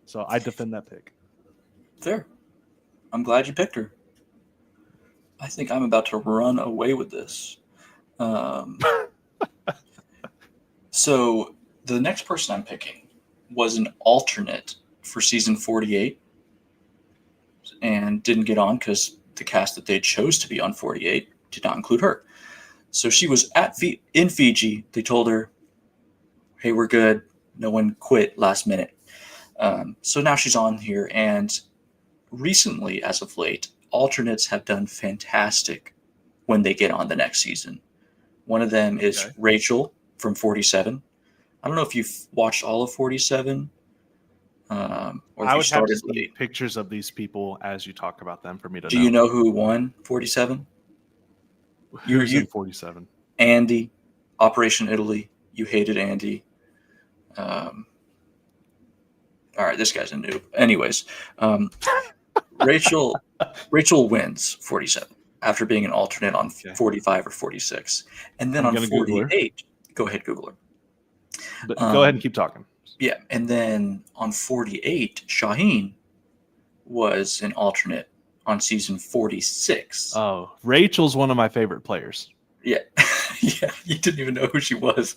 So I defend that pick. Fair. I'm glad you picked her. I think I'm about to run away with this. So the next person I'm picking was an alternate for season 48 and didn't get on because the cast that they chose to be on 48 did not include her. So she was in Fiji. They told her, hey, we're good. No one quit last minute. So now she's on here. And recently, as of late, alternates have done fantastic when they get on the next season. One of them is Rachel from 47. I don't know if you've watched all of 47. Or if I you would have to started see late. pictures of these people as you talk about them for me to know. Do you know who won 47? Who's in 47? Andy, Operation Italy. You hated Andy. All right, this guy's a noob. Anyways, Rachel wins 47 after being an alternate on 45 or 46. And then on 48, go ahead, Google her. But go ahead and keep talking. Yeah, and then on 48, Shaheen was an alternate on season 46. Oh, Rachel's one of my favorite players. Yeah. Yeah, you didn't even know who she was.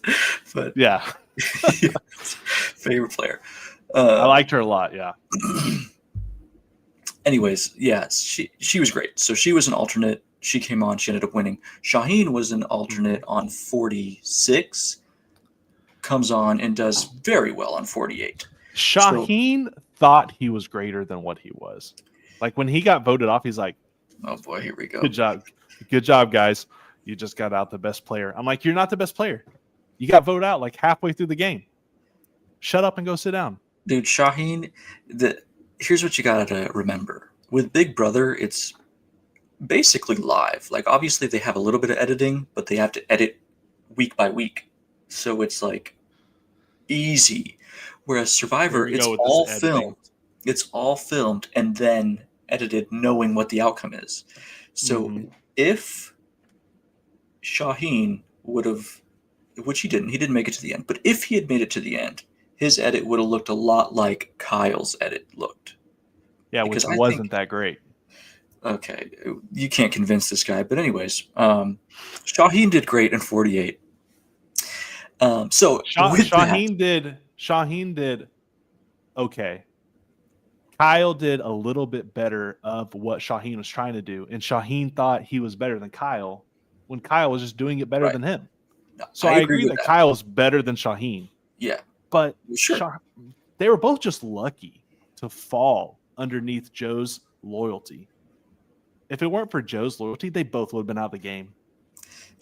But yeah. Favorite player. I liked her a lot, yeah. Anyways, yeah, she was great. So she was an alternate. She came on. She ended up winning. Shaheen was an alternate on 46. Comes on and does very well on 48. Shaheen thought he was greater than what he was. Like when he got voted off, he's like, oh boy, here we go. Good job, guys. You just got out the best player. I'm like, you're not the best player. You got voted out like halfway through the game. Shut up and go sit down. Dude, Shaheen, here's what you got to remember. With Big Brother, it's basically live. Like, obviously, they have a little bit of editing, but they have to edit week by week. So it's like easy. Whereas Survivor, it's all filmed. It's all filmed and then edited knowing what the outcome is. So if Shaheen would have, which he didn't make it to the end, but if he had made it to the end, his edit would have looked a lot like Kyle's edit looked. Yeah, which wasn't that great. Okay, you can't convince this guy. But anyways, Shaheen did great in 48. So Shaheen did okay. Kyle did a little bit better of what Shaheen was trying to do, and Shaheen thought he was better than Kyle when Kyle was just doing it better than him. No, so I agree that Kyle was better than Shaheen. Yeah. But they were both just lucky to fall underneath Joe's loyalty. If it weren't for Joe's loyalty, they both would have been out of the game.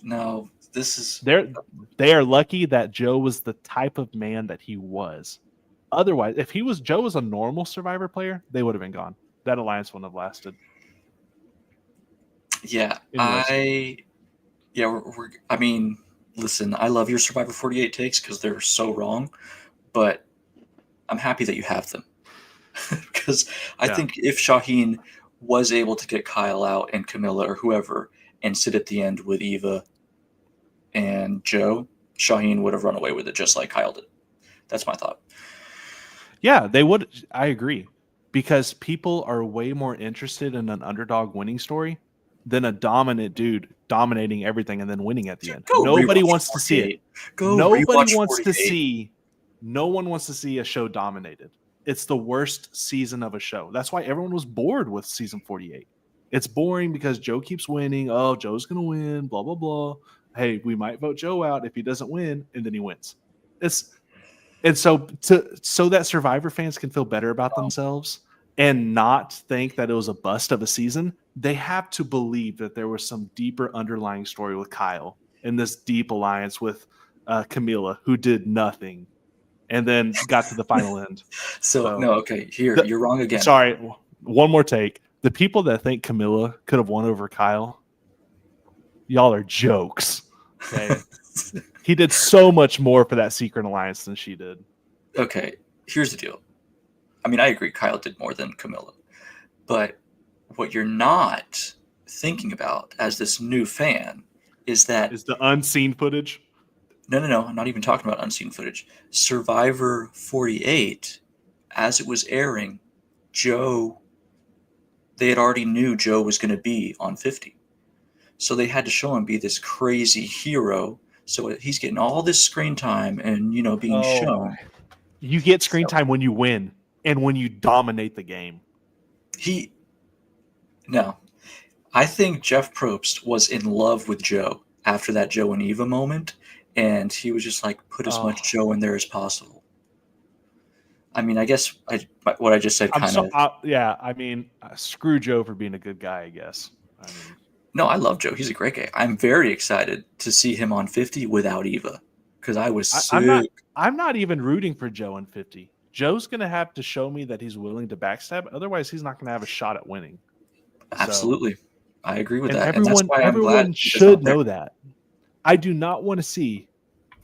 No, this is... They are lucky that Joe was the type of man that he was. Otherwise, if Joe was a normal Survivor player, they would have been gone. That alliance wouldn't have lasted. Yeah, I mean, listen, I love your Survivor 48 takes because they're so wrong, but I'm happy that you have them. Because I think if Shaheen was able to get Kyle out and Camilla or whoever and sit at the end with Eva and Joe, Shaheen would have run away with it just like Kyle did. That's my thought. Yeah, they would. I agree. Because people are way more interested in an underdog winning story than a dominant dude dominating everything and then winning at the end. Nobody wants to see it. Nobody wants to see. No one wants to see a show dominated. It's the worst season of a show. That's why everyone was bored with season 48. It's boring because Joe keeps winning. Oh, Joe's going to win, blah, blah, blah. Hey, we might vote Joe out if he doesn't win, and then he wins. And so that Survivor fans can feel better about themselves and not think that it was a bust of a season, they have to believe that there was some deeper underlying story with Kyle and this deep alliance with Camila, who did nothing and then got to the final end. So no, okay, you're wrong again. Sorry, one more take. the people that think Camilla could have won over Kyle, y'all are jokes. Okay. He did so much more for that Secret Alliance than she did. Okay, here's the deal. I mean, I agree Kyle did more than Camilla. But what you're not thinking about as this new fan is that... Is the unseen footage? No, I'm not even talking about unseen footage. Survivor 48, as it was airing, they had already knew Joe was going to be on 50. So they had to show him be this crazy hero. So he's getting all this screen time and, being shown. You get screen time when you win and when you dominate the game. No. I think Jeff Probst was in love with Joe after that Joe and Eva moment. And he was just like, put as much Joe in there as possible. I mean, I guess what I just said kind of... Yeah, I mean, screw Joe for being a good guy, I guess. No, I love Joe. He's a great guy. I'm very excited to see him on 50 without Eva because I was sick. I'm not even rooting for Joe on 50. Joe's going to have to show me that he's willing to backstab. Otherwise, he's not going to have a shot at winning. Absolutely. I agree with that. Everyone should know that. I do not want to see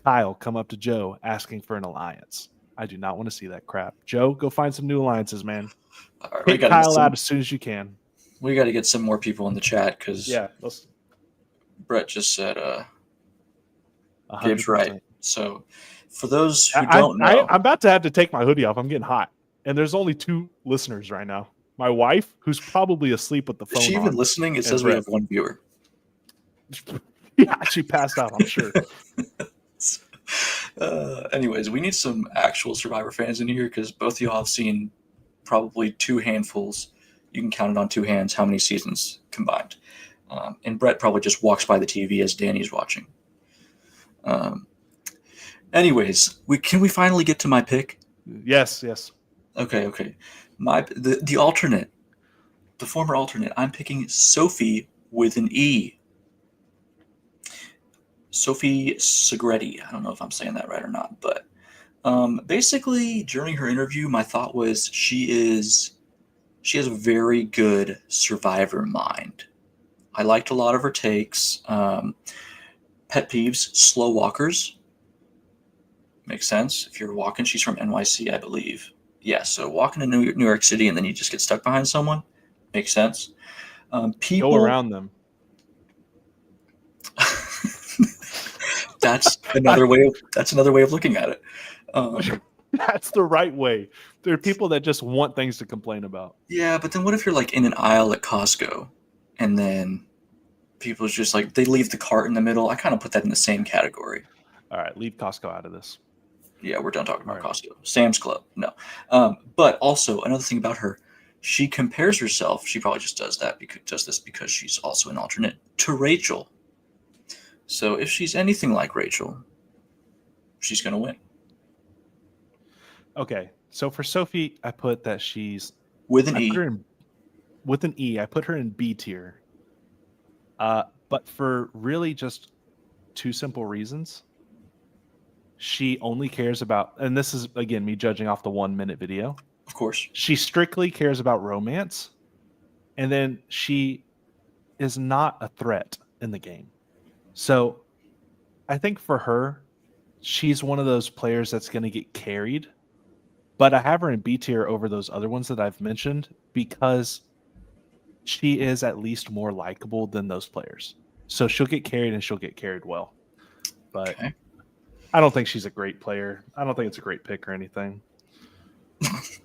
Kyle come up to Joe asking for an alliance. I do not want to see that crap. Joe, go find some new alliances, man. Right, Take Kyle out as soon as you can. We got to get some more people in the chat because Brett just said Gabe's right. So for those who don't know... I'm about to have to take my hoodie off. I'm getting hot. And there's only 2 listeners right now. My wife, who's probably asleep with the phone on. Is she even listening? It says we have 1 viewer. Yeah, she passed out, I'm sure. Anyways, we need some actual Survivor fans in here because both of y'all have seen probably 2 handfuls. You can count it on 2 hands how many seasons combined. And Brett probably just walks by the TV as Danny's watching. Anyways, can we finally get to my pick? Yes. Okay. The alternate, the former alternate, I'm picking Sophie with an E. Sophie Segretti. I don't know if I'm saying that right or not, but basically during her interview, my thought was she has a very good Survivor mind. I liked a lot of her takes. Pet peeves, slow walkers. Makes sense. If you're walking, she's from NYC, I believe. Yeah, so walking to New York City and then you just get stuck behind someone. Makes sense. People go around them. That's another way of looking at it. That's the right way. There are people that just want things to complain about. Yeah, but then what if you're like in an aisle at Costco and then people just like they leave the cart in the middle? I kind of put that in the same category. All right, leave Costco out of this. Yeah, we're done talking about Costco. Sam's Club, no. But also another thing about her, she compares herself. She probably just does this because she's also an alternate to Rachel. So if she's anything like Rachel, she's going to win. Okay, so for Sophie, I put that she's... With an E. With an E, I put her in B tier. But for really just 2 simple reasons. She only cares about... And this is, again, me judging off the 1-minute video. Of course. She strictly cares about romance. And then she is not a threat in the game. So I think for her, she's one of those players that's going to get carried. But I have her in B tier over those other ones that I've mentioned because she is at least more likable than those players. So she'll get carried and she'll get carried well. But okay. I don't think she's a great player. I don't think it's a great pick or anything.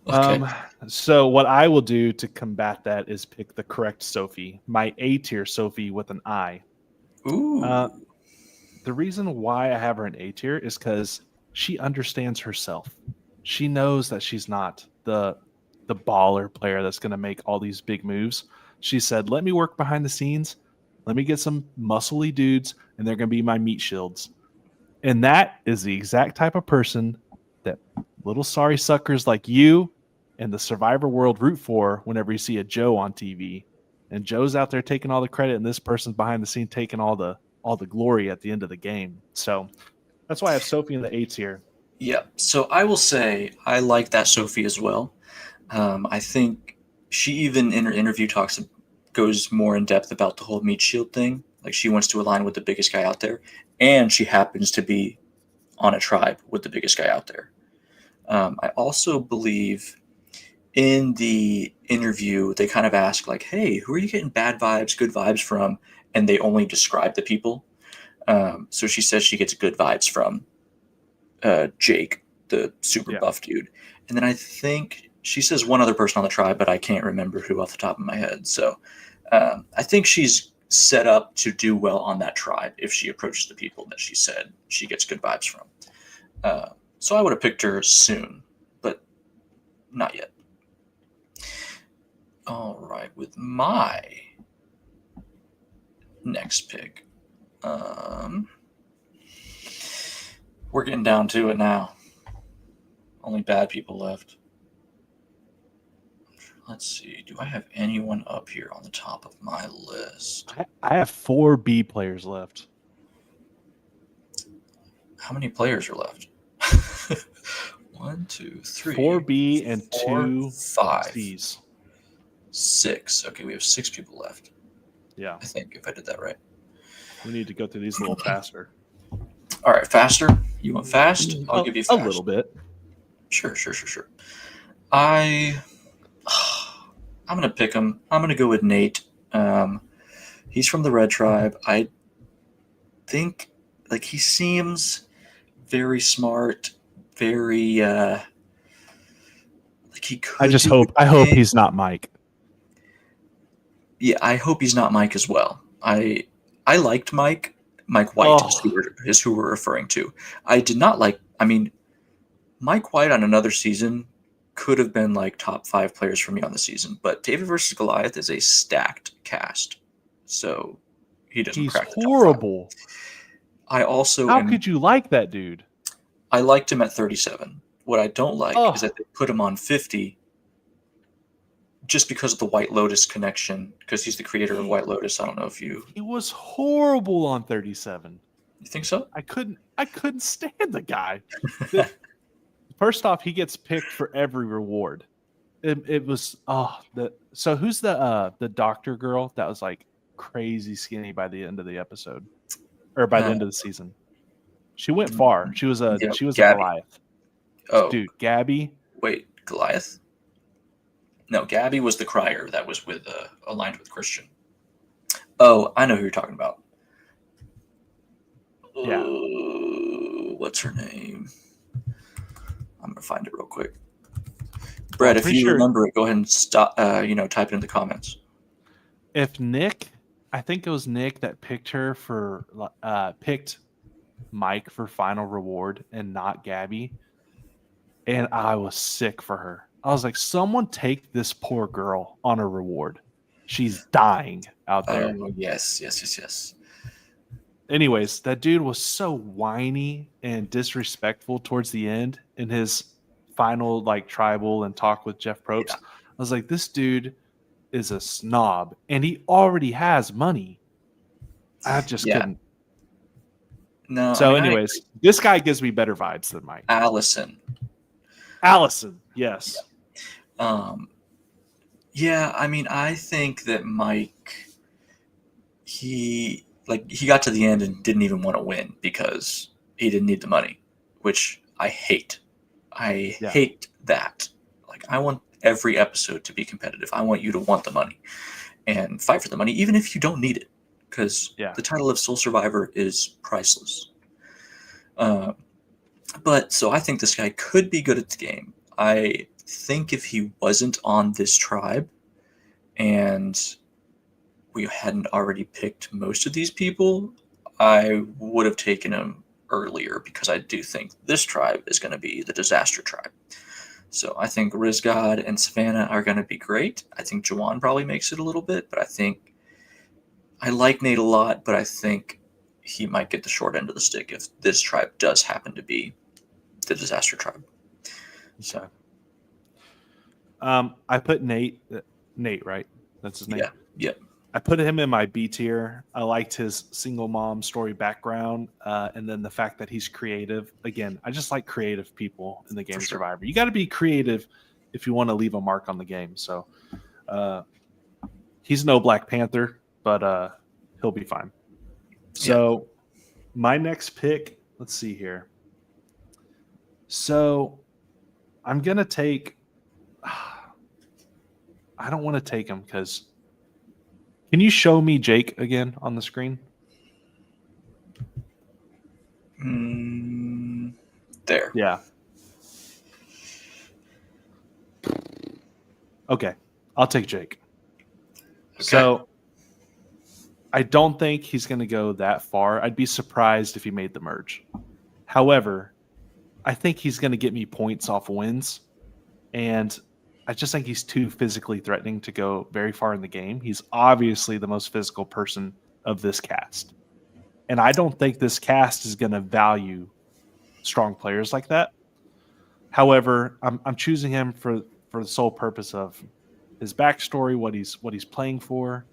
Okay. So what I will do to combat that is pick the correct Sophie, my A tier Sophie with an I. Ooh. The reason why I have her in A tier is because she understands herself. She knows that she's not the baller player that's going to make all these big moves. She said, let me work behind the scenes. Let me get some muscly dudes, and they're going to be my meat shields. And that is the exact type of person that little sorry suckers like you and the Survivor world root for whenever you see a Joe on TV. And Joe's out there taking all the credit, and this person's behind the scene taking all the glory at the end of the game. So that's why I have Sophie in the A tier. Yeah. So I will say I like that Sophie as well. I think she even in her interview goes more in depth about the whole meat shield thing. Like she wants to align with the biggest guy out there, and she happens to be on a tribe with the biggest guy out there. I also believe in the interview they kind of ask like, "Hey, who are you getting bad vibes, good vibes from?" And they only describe the people. So she says she gets good vibes from Jake, the super buff dude, and then I think she says one other person on the tribe, but I can't remember who off the top of my head. So I think she's set up to do well on that tribe if she approaches the people that she said she gets good vibes from. So I would have picked her soon, but not yet. All right, with my next pick, we're getting down to it now. Only bad people left. Let's see. Do I have anyone up here on the top of my list? I have 4 B players left. How many players are left? 1, 2, 3. 4 B and 4, 2 5. C's. 6. Okay, we have 6 people left. Yeah. I think, if I did that right. We need to go through these a little faster. All right, faster. You want fast? I'll give you fast. A little bit. Sure. I'm gonna pick him. I'm gonna go with Nate. He's from the Red Tribe. I think like he seems very smart, very like he could. I hope he's not Mike. Yeah, I hope he's not Mike as well. I liked Mike. Mike White is who we're referring to. I did not like. I mean, Mike White on another season could have been like top 5 players for me on the season, but David versus Goliath is a stacked cast, so he doesn't crack the top 5. Horrible. I also how could you like that dude? I liked him at 37. What I don't like is that they put him on 50 just because of the White Lotus connection, because he's the creator of White Lotus. I don't know if you... He was horrible on 37. You think so? I couldn't stand the guy. First off, he gets picked for every reward. It was so who's the doctor girl that was like crazy skinny by the end of the episode, or by the end of the season? She went far. She was a Goliath. Oh, dude, Gabby. Wait, Goliath? No, Gabby was the crier that was with aligned with Christian. Oh, I know who you're talking about. Yeah. What's her name? I'm gonna find it real quick. Brett, if you remember it, go ahead and stop. Type it in the comments. If Nick, I think it was Nick that picked her for picked Mike for final reward and not Gabby, and I was sick for her. I was like, someone take this poor girl on a reward. She's dying out there. Oh, yes. Anyways, that dude was so whiny and disrespectful towards the end in his final like tribal and talk with Jeff Probst. Yeah. I was like, this dude is a snob and he already has money. I just couldn't. No. So anyways, this guy gives me better vibes than Mike. Allison, yes. Yeah, I mean, I think that Mike, he got to the end and didn't even want to win because he didn't need the money, which I hate. I hate that. Like, I want every episode to be competitive. I want you to want the money and fight for the money, even if you don't need it, because the title of Soul Survivor is priceless. But so I think this guy could be good at the game. I think if he wasn't on this tribe and we hadn't already picked most of these people, I would have taken him earlier because I do think this tribe is going to be the disaster tribe. So I think Rizgod and Savannah are going to be great. I think Juwan probably makes it a little bit, but I like Nate a lot, but I think he might get the short end of the stick if this tribe does happen to be the disaster tribe. So I put Nate, right? That's his name. Yeah. I put him in my B tier. I liked his single mom story background, and then the fact that he's creative. Again, I just like creative people in the game Survivor. You got to be creative if you want to leave a mark on the game. So Uh, he's no Black Panther, but he'll be fine. So my next pick, let's see here. So I'm gonna take. I don't want to take him because. Can you show me Jake again on the screen? There. Yeah. Okay, I'll take Jake. Okay. So I don't think he's going to go that far. I'd be surprised if he made the merge. However, I think he's going to get me points off wins. And I just think he's too physically threatening to go very far in the game. He's obviously the most physical person of this cast. And I don't think this cast is going to value strong players like that. However, I'm choosing him for the sole purpose of his backstory, what he's playing for.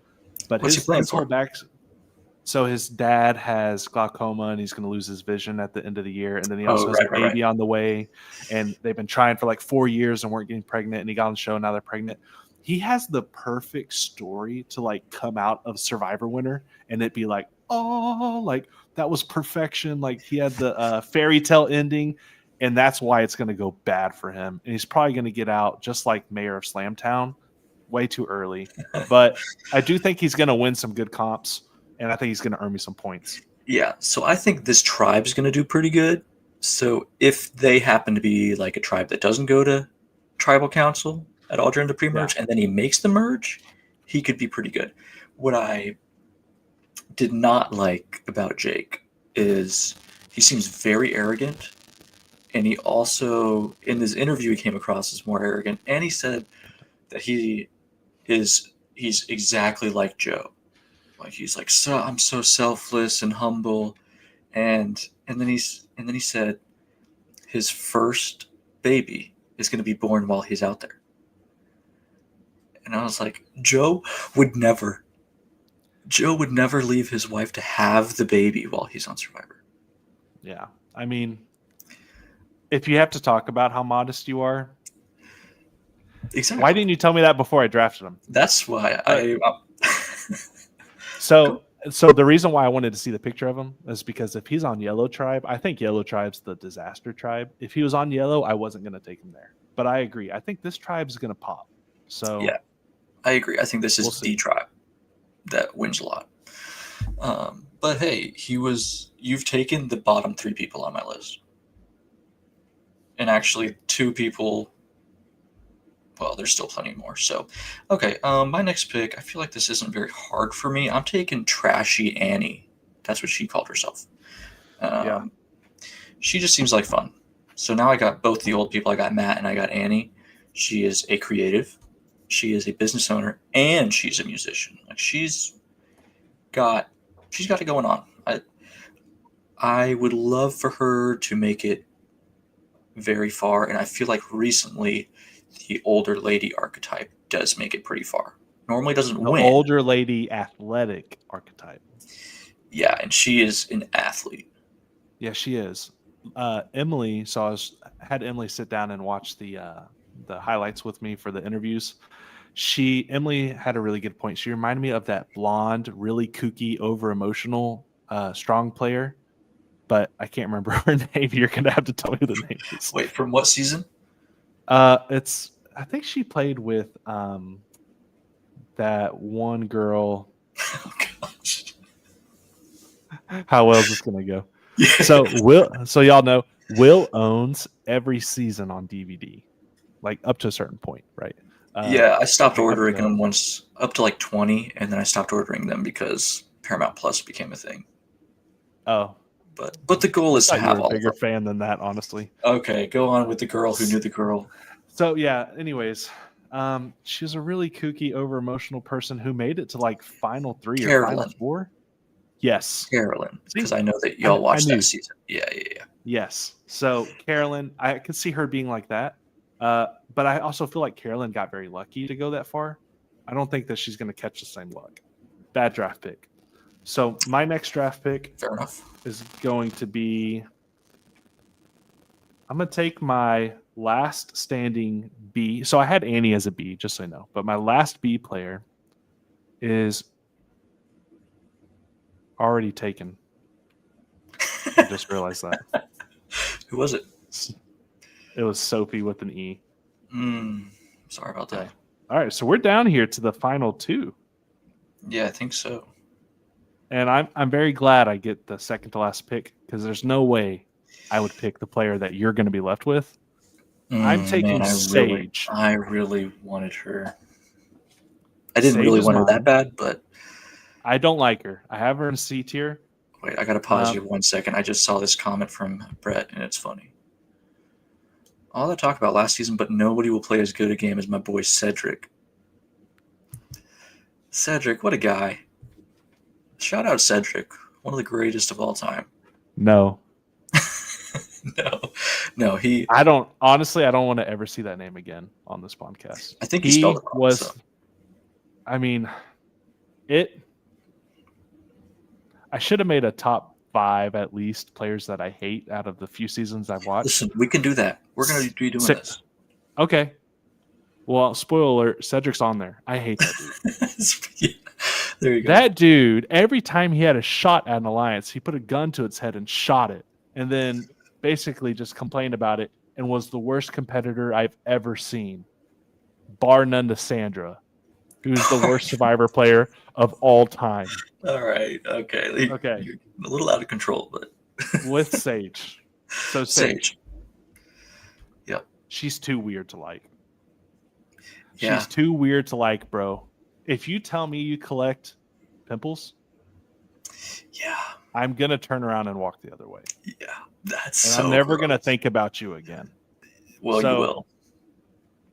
But What's he playing for? So his dad has glaucoma and he's going to lose his vision at the end of the year. And then he also has a baby on the way. And they've been trying for like 4 years and weren't getting pregnant. And he got on the show. Now they're pregnant. He has the perfect story to like come out of Survivor winner and it'd be like, oh, like that was perfection. Like he had the fairy tale ending. And that's why it's going to go bad for him. And he's probably going to get out just like Mayor of Slamtown way too early. But I do think he's going to win some good comps. And I think he's going to earn me some points. Yeah, so I think this tribe's going to do pretty good. So if they happen to be like a tribe that doesn't go to tribal council at all during the pre-merge, and then he makes the merge, he could be pretty good. What I did not like about Jake is he seems very arrogant. And he also, in this interview, he came across as more arrogant. And he said that he's exactly like Joe. Like he's like, so I'm so selfless and humble, and then he said his first baby is going to be born while he's out there, and I was like, Joe would never leave his wife to have the baby while he's on Survivor. Yeah, I mean, if you have to talk about how modest you are, exactly. Why didn't you tell me that before I drafted him? That's why So the reason why I wanted to see the picture of him is because if he's on Yellow Tribe, I think Yellow Tribe's the disaster tribe. If he was on Yellow, I wasn't going to take him there. But I agree. I think this tribe is going to pop. So yeah, I agree. I think this is the tribe that wins a lot. But hey, you've taken the bottom 3 people on my list. And actually 2 people. Well, there's still plenty more. So, okay, my next pick, I feel like this isn't very hard for me. I'm taking Trashy Annie. That's what she called herself. Yeah. She just seems like fun. So now I got both the old people. I got Matt and I got Annie. She is a creative. She is a business owner, and she's a musician. Like she's got it going on. I would love for her to make it very far, and I feel like recently the older lady archetype does make it pretty far. Normally doesn't win. Older lady athletic archetype. Yeah, and she is an athlete. Yeah, she is. Emily, so I had Emily sit down and watch the highlights with me for the interviews. Emily had a really good point. She reminded me of that blonde, really kooky, over emotional, strong player, but I can't remember her name. You're gonna have to tell me who the name is. Wait, from what season? I think she played with that one girl. Oh gosh. How well is this gonna go? Yeah. So y'all know Will owns every season on DVD, like up to a certain point, right? Yeah, I stopped ordering them once up to like 20, and then I stopped ordering them because Paramount Plus became a thing. Oh, but the goal is to have all. A bigger fan than that, honestly. Okay, go on with the girl who knew the girl. So yeah. Anyways, she's a really kooky, over emotional person who made it to like final 3 Carolyn. Or final 4. Yes, Carolyn, because I know that y'all watched that season. Yeah. Yes. So Carolyn, I could see her being like that. But I also feel like Carolyn got very lucky to go that far. I don't think that she's going to catch the same luck. Bad draft pick. So my next draft pick Fair enough. is going to be I'm gonna take my last standing B. So I had Annie as a B, just so you know. But my last B player is already taken. I just realized that. Who was it? It was Sophie with an E. Sorry about that. Okay. All right, so we're down here to the final two. Yeah, I think so. And I'm very glad I get the second to last pick because there's no way I would pick the player that you're going to be left with. I'm taking Man, Sage. I really wanted her. I didn't Sage really is want her that mine. bad, but I don't like her. I have her in C tier. wait, I gotta pause you 1 second. I just saw this comment from Brett, and it's funny. All that talk about last season, but nobody will play as good a game as my boy Cedric. Cedric, what a guy. Shout out Cedric, one of the greatest of all time. No. No, he. I don't want to ever see that name again on this podcast. I think he spelled it wrong. So. I mean, I should have made a top 5 at least players that I hate out of the few seasons I've watched. Listen, we can do that. We're going to be doing 6. this. Okay. Well, spoiler alert, Cedric's on there. I hate that dude. Yeah, there you go. That dude, every time he had a shot at an alliance, he put a gun to its head and shot it. And then basically just complained about it and was the worst competitor I've ever seen. Bar none to Sandra, who's the worst Survivor player of all time. All right. Okay. Okay. You're a little out of control, but with Sage. So Sage. Yep. She's too weird to like. Yeah. She's too weird to like, bro. If you tell me you collect pimples, yeah, I'm gonna turn around and walk the other way. Yeah, that's and so I'm never gross. Gonna think about you again. Well, you will.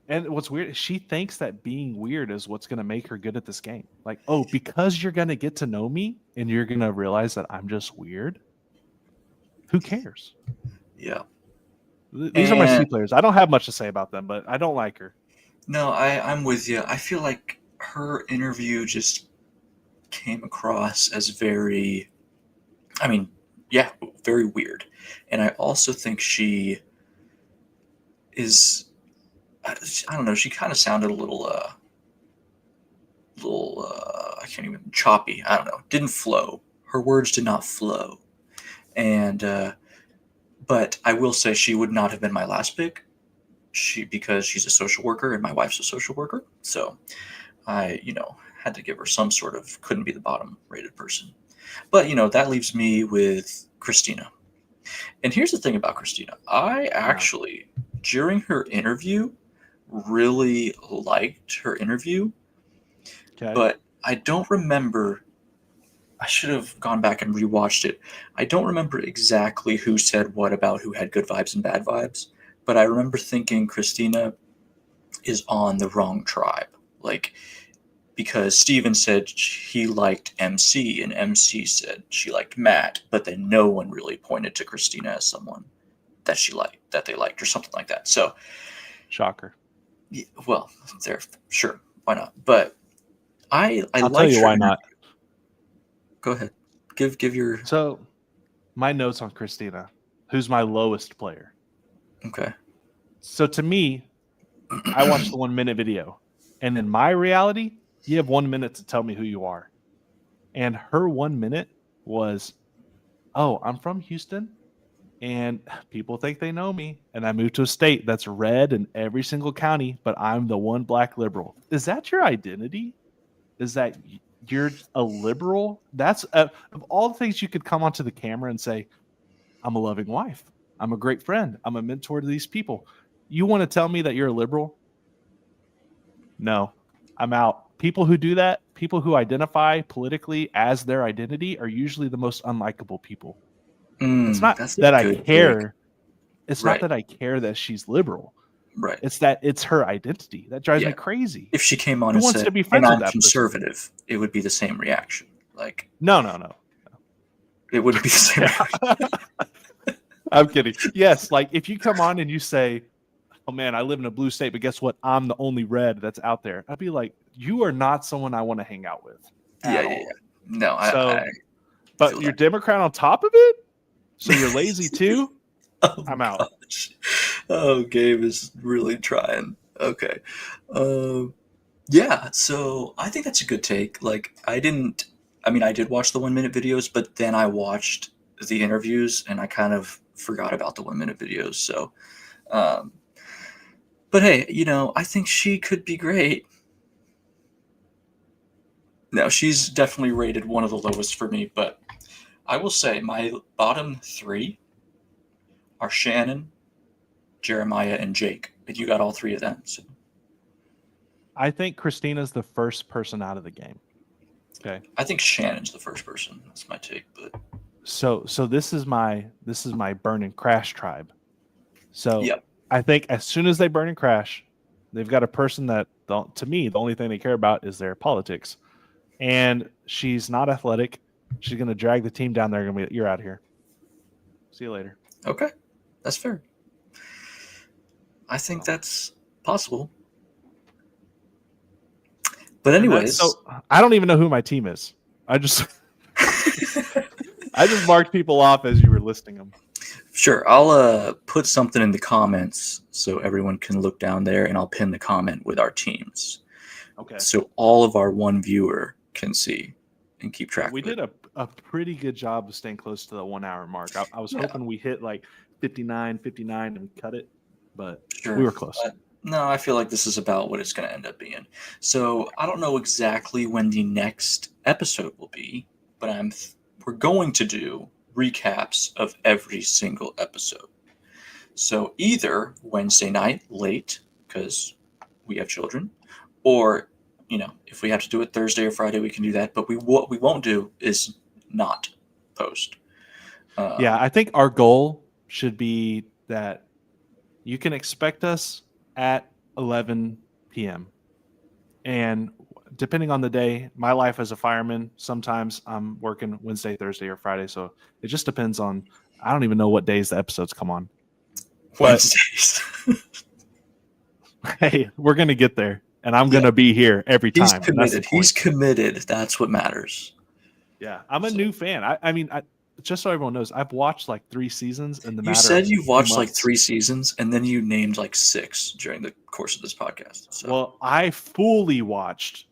And what's weird is she thinks that being weird is what's gonna make her good at this game. Like, oh, because you're gonna get to know me and you're gonna realize that I'm just weird. Who cares? Yeah. These are my C players. I don't have much to say about them, but I don't like her. No, I'm with you. I feel like her interview just came across as very weird. And I also think she is, I don't know, she kind of sounded a little I can't even, choppy. I don't know. Didn't flow. Her words did not flow. And, but I will say she would not have been my last pick. Because she's a social worker and my wife's a social worker. So I, had to give her some sort of, couldn't be the bottom rated person. But, that leaves me with Christina. And here's the thing about Christina. I actually, during her interview, really liked her interview. Okay. But I don't remember, I should have gone back and rewatched it. I don't remember exactly who said what about who had good vibes and bad vibes. But I remember thinking Christina is on the wrong tribe. Like, because Steven said he liked MC and MC said she liked Matt, but then no one really pointed to Christina as someone that they liked or something like that. So, shocker. Yeah, well, sure, why not? But I'll tell you why not. Go ahead. Give your. So, my notes on Christina, who's my lowest player. Okay. So to me, I watched the 1 minute video, and in my reality, you have 1 minute to tell me who you are. And her 1 minute was, oh, I'm from Houston, and people think they know me, and I moved to a state that's red in every single county, but I'm the one black liberal. Is that your identity? Is that you're a liberal? That's of all the things you could come onto the camera and say, I'm a loving wife. I'm a great friend. I'm a mentor to these people. You want to tell me that you're a liberal? No, I'm out. People who do that, people who identify politically as their identity are usually the most unlikable people. It's not that I care. It's not that I care that she's liberal. Right. It's that it's her identity. That drives me crazy. If she came on and said, to be friends with that conservative, person? It would be the same reaction. Like, no. It wouldn't be the same reaction. I'm kidding. Yes, like if you come on and you say, oh man, I live in a blue state, but guess what? I'm the only red that's out there. I'd be like, you are not someone I want to hang out with. Yeah. No, but you're Democrat on top of it? So you're lazy too? Oh, I'm out. gosh. Oh, Gabe is really trying. Okay. Yeah, so I think that's a good take. Like, I did watch the 1 minute videos, but then I watched the interviews and I kind of forgot about the 1 minute videos. So, um, but hey, I think she could be great. No, she's definitely rated one of the lowest for me, but I will say my bottom three are Shannon, Jeremiah, and Jake. And you got all three of them. So I think Christina's the first person out of the game. Okay. I think Shannon's the first person. That's my take, but So this is my burn and crash tribe. So yep. I think as soon as they burn and crash, they've got a person that to me the only thing they care about is their politics, and she's not athletic. She's going to drag the team down there. Going to be, you're out of here. See you later. Okay, that's fair. I think that's possible. But anyways, So I don't even know who my team is. I just marked people off as you were listing them. Sure, I'll put something in the comments so everyone can look down there, and I'll pin the comment with our teams. Okay. So all of our one viewer can see and keep track. We did a pretty good job of staying close to the 1 hour mark. I was hoping we hit like 59 and cut it, but Sure, we were close. but no, I feel like this is about what it's going to end up being. So I don't know exactly when the next episode will be, but we're going to do recaps of every single episode. So either Wednesday night late because we have children, or if we have to do it Thursday or Friday, we can do that. But what we won't do is not post. Yeah, I think our goal should be that you can expect us at 11 p.m. And depending on the day, my life as a fireman, sometimes I'm working Wednesday, Thursday, or Friday. So it just depends on, I don't even know what days the episodes come on. Wednesdays. Hey, we're going to get there. And I'm going to be here every time. He's committed. He's committed. That's what matters. Yeah, I'm a new fan. I mean, just so everyone knows, I've watched like 3 seasons in the matter. You said you've watched 2 like months. 3 seasons, and then you named like 6 during the course of this podcast. So. Well, I fully watched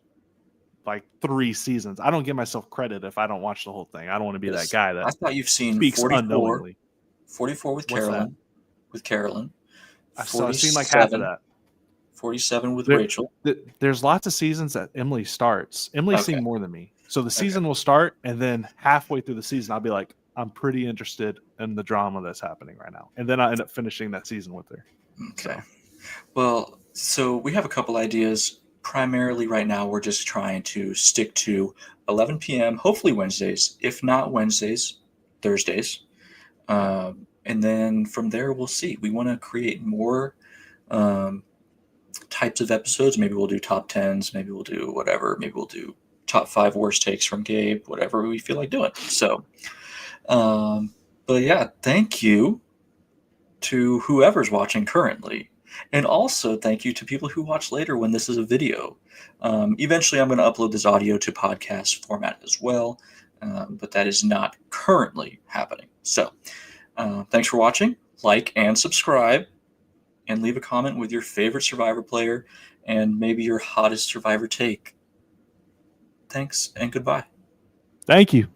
like 3 seasons. I don't give myself credit if I don't watch the whole thing. I don't want to be that guy that I thought you've seen speaks 44, unknowingly. 44 with Carolyn. With Carolyn. I've seen like half of that. 47 with Rachel. There's lots of seasons that Emily starts. Emily's seen more than me. So the season will start, and then halfway through the season, I'll be like, I'm pretty interested in the drama that's happening right now. And then I end up finishing that season with her. Okay. Well, so we have a couple ideas. Primarily right now, we're just trying to stick to 11 p.m., hopefully Wednesdays. If not Wednesdays, Thursdays. And then from there, we'll see. We want to create more types of episodes. Maybe we'll do top 10s. Maybe we'll do whatever. Maybe we'll do top 5 worst takes from Gabe, whatever we feel like doing. So, but yeah, thank you to whoever's watching currently. And also thank you to people who watch later when this is a video. Eventually, I'm going to upload this audio to podcast format as well, but that is not currently happening. So thanks for watching. Like and subscribe, and leave a comment with your favorite Survivor player and maybe your hottest Survivor take. Thanks and goodbye. Thank you.